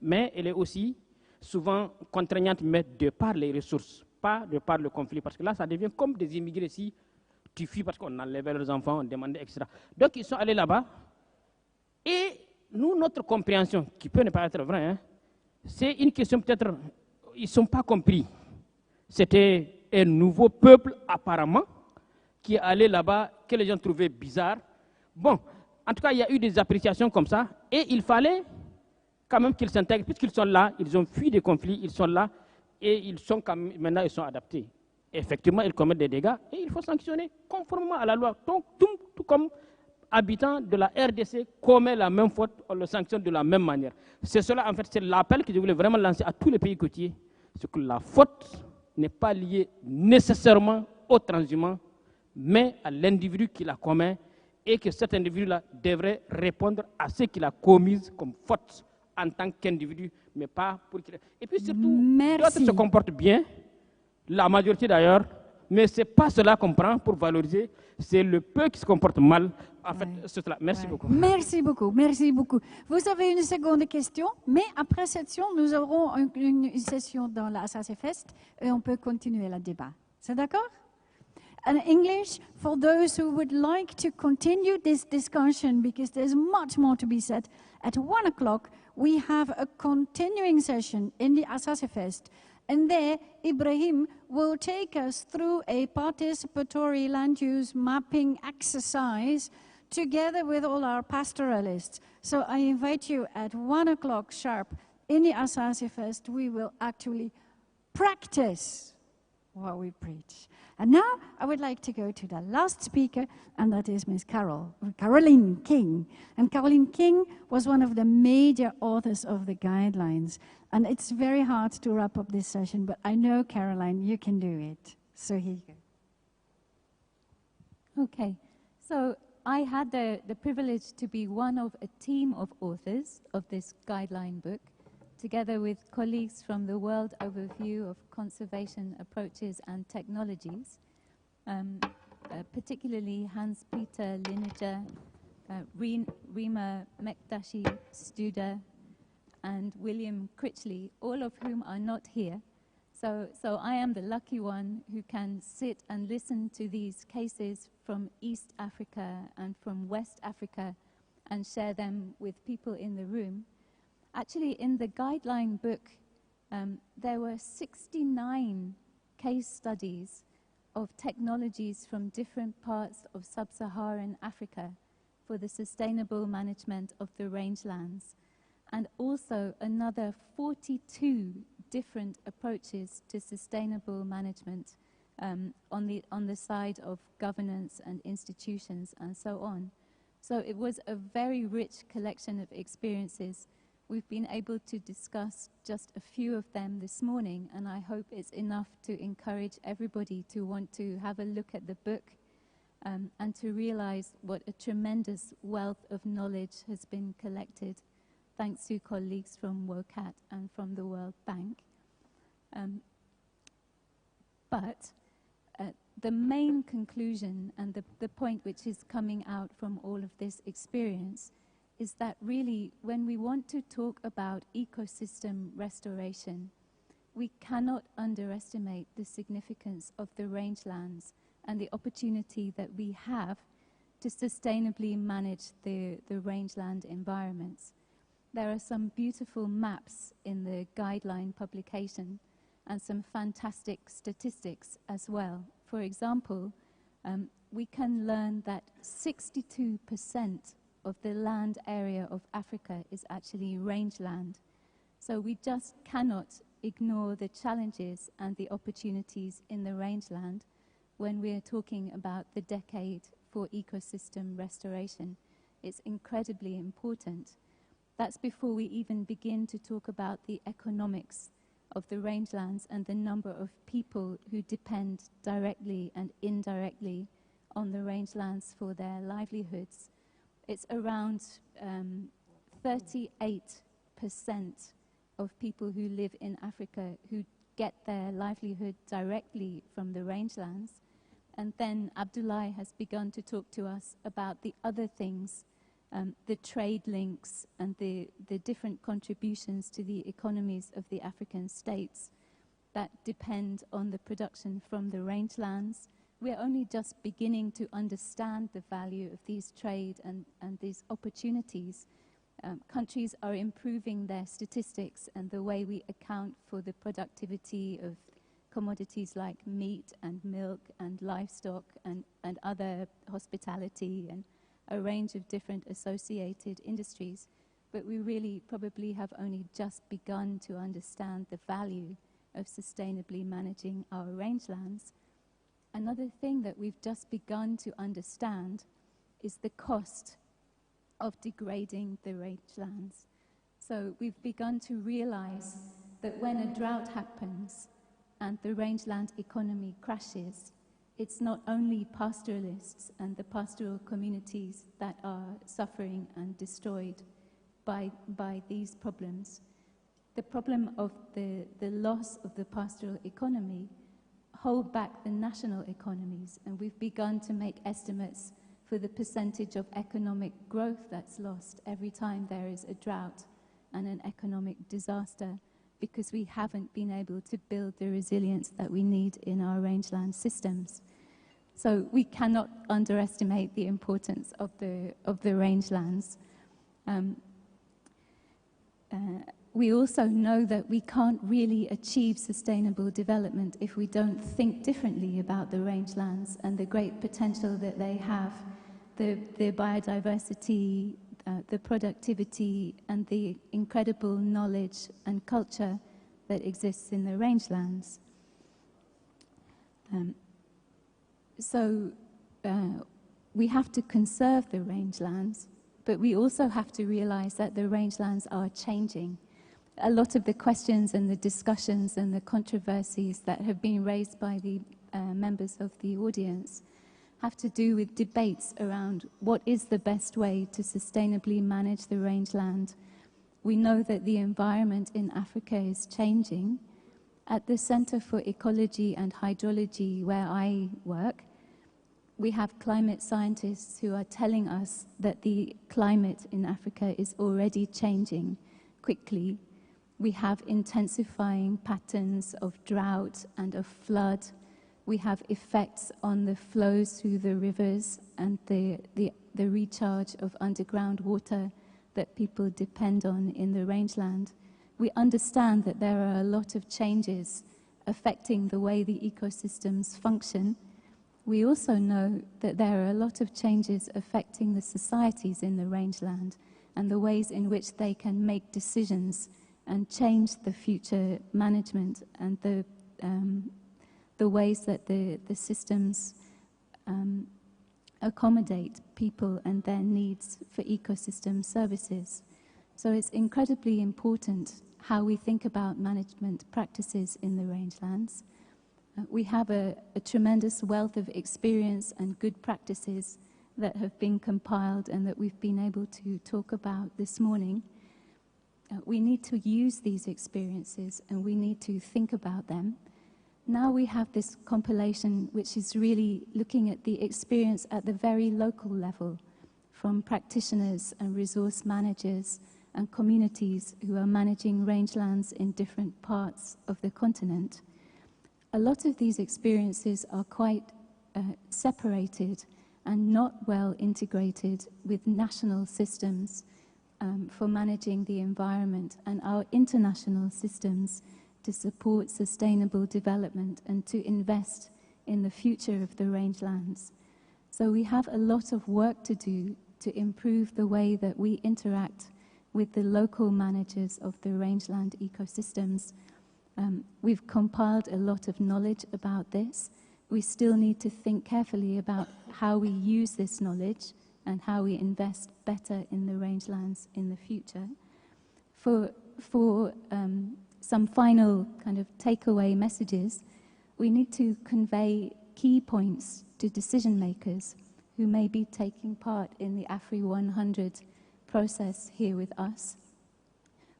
mais elle est aussi souvent contraignante, mais de par les ressources, pas de par le conflit. Parce que là, ça devient comme des immigrés si tu fuis parce qu'on enlevait leurs enfants, on demandait, etc. Donc, ils sont allés là-bas. Et nous, notre compréhension, qui peut ne pas être vraie, hein, C'est une question peut-être, ils ne sont pas compris. C'était un nouveau peuple apparemment qui allait là-bas, que les gens trouvaient bizarre. Bon, en tout cas, il y a eu des appréciations comme ça, et il fallait quand même qu'ils s'intègrent, puisqu'ils sont là, ils ont fui des conflits, ils sont là, et ils sont quand même, maintenant ils sont adaptés. Effectivement, ils commettent des dégâts, et il faut sanctionner conformément à la loi. Donc, tout comme habitant de la RDC commet la même faute, on le sanctionne de la même manière. C'est cela, en fait, c'est l'appel que je voulais vraiment lancer à tous les pays côtiers, c'est que la faute n'est pas liée nécessairement au transhumant, mais à l'individu qui la commet, et que cet individu-là devrait répondre à ce qu'il a commis comme faute en tant qu'individu, mais pas pour qu'il... Et puis surtout, d'autres se comportent bien, la majorité d'ailleurs, mais ce n'est pas cela qu'on prend pour valoriser, c'est le peu qui se comporte mal. En fait, c'est cela. Merci beaucoup. Merci beaucoup, merci beaucoup. Vous avez une seconde question, mais après cette session, nous aurons une session dans la SAC Fest et on peut continuer le débat. C'est d'accord? And English, for those who would like to continue this discussion, because there's much more to be said, at 1 o'clock, we have a continuing session in the Assase Fest. And there, Ibrahim will take us through a participatory land use mapping exercise together with all our pastoralists. So I invite you at 1 o'clock sharp in the Assase Fest, we will actually practice what we preach. And now I would like to go to the last speaker, and that is Miss Carolyn King. And Carolyn King was one of the major authors of the guidelines. And it's very hard to wrap up this session, but I know, Caroline, you can do it. So here you go. Okay, so I had the privilege to be one of a team of authors of this guideline book, together with colleagues from the World Overview of Conservation Approaches and Technologies, particularly Hans-Peter Lineker, Rima Mekdashi-Studer, and William Critchley, all of whom are not here. So I am the lucky one who can sit and listen to these cases from East Africa and from West Africa and share them with people in the room. Actually, in the guideline book, there were 69 case studies of technologies from different parts of Sub-Saharan Africa for the sustainable management of the rangelands, and also another 42 different approaches to sustainable management on the side of governance and institutions and so on. So it was a very rich collection of experiences. We've been able to discuss just a few of them this morning, and I hope it's enough to encourage everybody to want to have a look at the book and to realize what a tremendous wealth of knowledge has been collected, thanks to colleagues from WOCAT and from the World Bank. But the main conclusion and the point which is coming out from all of this experience is that really, when we want to talk about ecosystem restoration, we cannot underestimate the significance of the rangelands and the opportunity that we have to sustainably manage the rangeland environments. There are some beautiful maps in the guideline publication and some fantastic statistics as well. For example, we can learn that 62% of the land area of Africa is actually rangeland. So we just cannot ignore the challenges and the opportunities in the rangeland when we're talking about the decade for ecosystem restoration. It's incredibly important. That's before we even begin to talk about the economics of the rangelands and the number of people who depend directly and indirectly on the rangelands for their livelihoods. It's around 38% of people who live in Africa who get their livelihood directly from the rangelands. And then Abdullah has begun to talk to us about the other things, the trade links and the different contributions to the economies of the African states that depend on the production from the rangelands. We're only just beginning to understand the value of these trade and these opportunities. Countries are improving their statistics and the way we account for the productivity of commodities like meat and milk and livestock and other hospitality and a range of different associated industries. But we really probably have only just begun to understand the value of sustainably managing our rangelands. Another thing that we've just begun to understand is the cost of degrading the rangelands. So we've begun to realize that when a drought happens and the rangeland economy crashes, it's not only pastoralists and the pastoral communities that are suffering and destroyed by these problems. The problem of the loss of the pastoral economy hold back the national economies, and we've begun to make estimates for the percentage of economic growth that's lost every time there is a drought and an economic disaster, because we haven't been able to build the resilience that we need in our rangeland systems. So we cannot underestimate the importance of the rangelands. We also know that we can't really achieve sustainable development if we don't think differently about the rangelands and the great potential that they have, the biodiversity, the productivity, and the incredible knowledge and culture that exists in the rangelands. We have to conserve the rangelands, but we also have to realize that the rangelands are changing. A lot of the questions and the discussions and the controversies that have been raised by the members of the audience have to do with debates around what is the best way to sustainably manage the rangeland. We know that the environment in Africa is changing. At the Center for Ecology and Hydrology, where I work, we have climate scientists who are telling us that the climate in Africa is already changing quickly. We have intensifying patterns of drought and of flood. We have effects on the flows through the rivers and the recharge of underground water that people depend on in the rangeland. We understand that there are a lot of changes affecting the way the ecosystems function. We also know that there are a lot of changes affecting the societies in the rangeland and the ways in which they can make decisions and change the future management and the ways that the systems accommodate people and their needs for ecosystem services. So it's incredibly important how we think about management practices in the rangelands. We have a tremendous wealth of experience and good practices that have been compiled and that we've been able to talk about this morning. We need to use these experiences and we need to think about them. Now we have this compilation which is really looking at the experience at the very local level from practitioners and resource managers and communities who are managing rangelands in different parts of the continent. A lot of these experiences are quite separated and not well integrated with national systems for managing the environment and our international systems to support sustainable development and to invest in the future of the rangelands. So we have a lot of work to do to improve the way that we interact with the local managers of the rangeland ecosystems. We've compiled a lot of knowledge about this. We still need to think carefully about how we use this knowledge and how we invest better in the rangelands in the future. For some final kind of takeaway messages, we need to convey key points to decision makers who may be taking part in the AFRI 100 process here with us.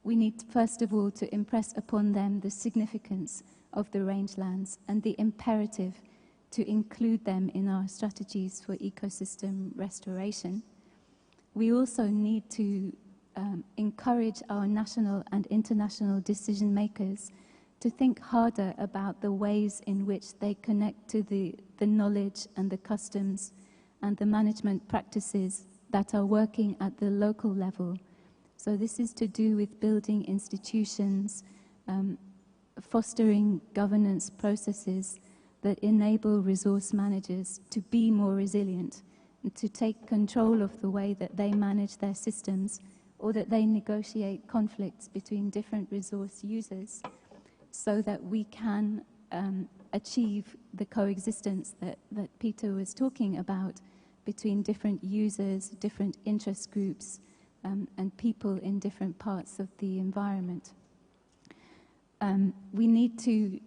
We need, first of all, to impress upon them the significance of the rangelands and the imperative to include them in our strategies for ecosystem restoration. We also need to encourage our national and international decision makers to think harder about the ways in which they connect to the knowledge and the customs and the management practices that are working at the local level So this is to do with building institutions, fostering governance processes that enable resource managers to be more resilient and to take control of the way that they manage their systems or that they negotiate conflicts between different resource users so that we can achieve the coexistence that Peter was talking about between different users, different interest groups, and people in different parts of the environment. We need to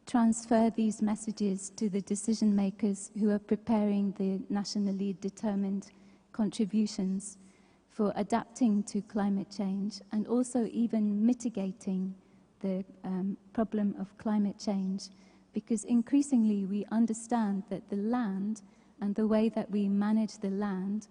transfer these messages to the decision makers who are preparing the nationally determined contributions for adapting to climate change and also even mitigating the problem of climate change, because increasingly we understand that the land and the way that we manage the land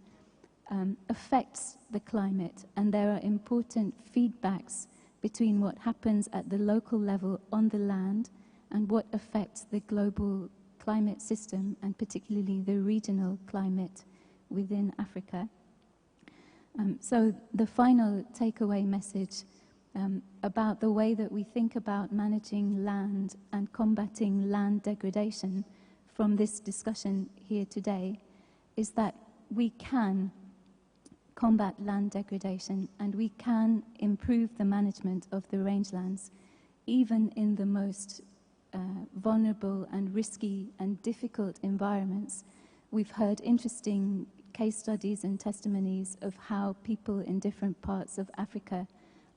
affects the climate, and there are important feedbacks between what happens at the local level on the land and what affects the global climate system, and particularly the regional climate within Africa. So the final takeaway message about the way that we think about managing land and combating land degradation from this discussion here today is that we can combat land degradation and we can improve the management of the rangelands, even in the most vulnerable and risky and difficult environments. We've heard interesting case studies and testimonies of how people in different parts of Africa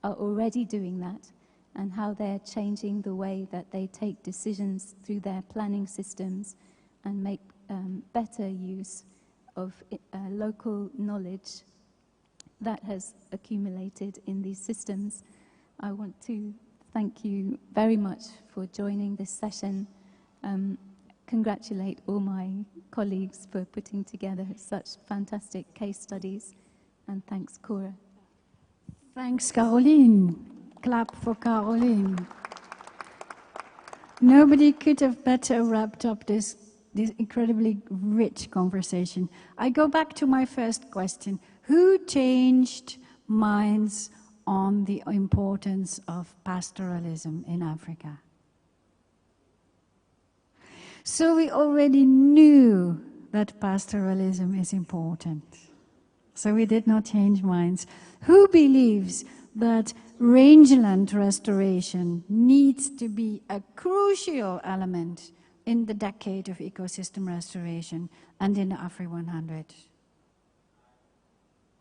are already doing that and how they're changing the way that they take decisions through their planning systems and make better use of local knowledge that has accumulated in these systems. I want to thank you very much for joining this session. Congratulate all my colleagues for putting together such fantastic case studies, and thanks, Cora. Thanks, Carolyn. Clap for Carolyn. Nobody could have better wrapped up this incredibly rich conversation. I go back to my first question. Who changed minds on the importance of pastoralism in Africa? So we already knew that pastoralism is important. So we did not change minds. Who believes that rangeland restoration needs to be a crucial element in the decade of ecosystem restoration and in the Afri-100?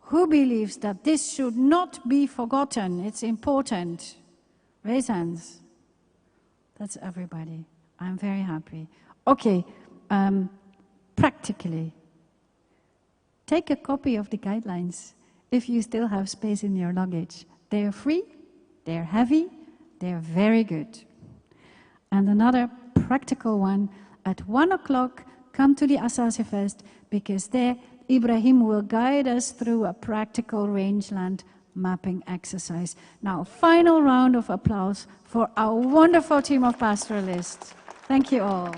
Who believes that this should not be forgotten? It's important. Raise hands. That's everybody. I'm very happy. Okay, practically, take a copy of the guidelines if you still have space in your luggage. They're free, they're heavy, they're very good. And another practical one, at 1 o'clock, come to the Asase Fest, because there Ibrahim will guide us through a practical rangeland mapping exercise. Now, final round of applause for our wonderful team of pastoralists. Thank you all.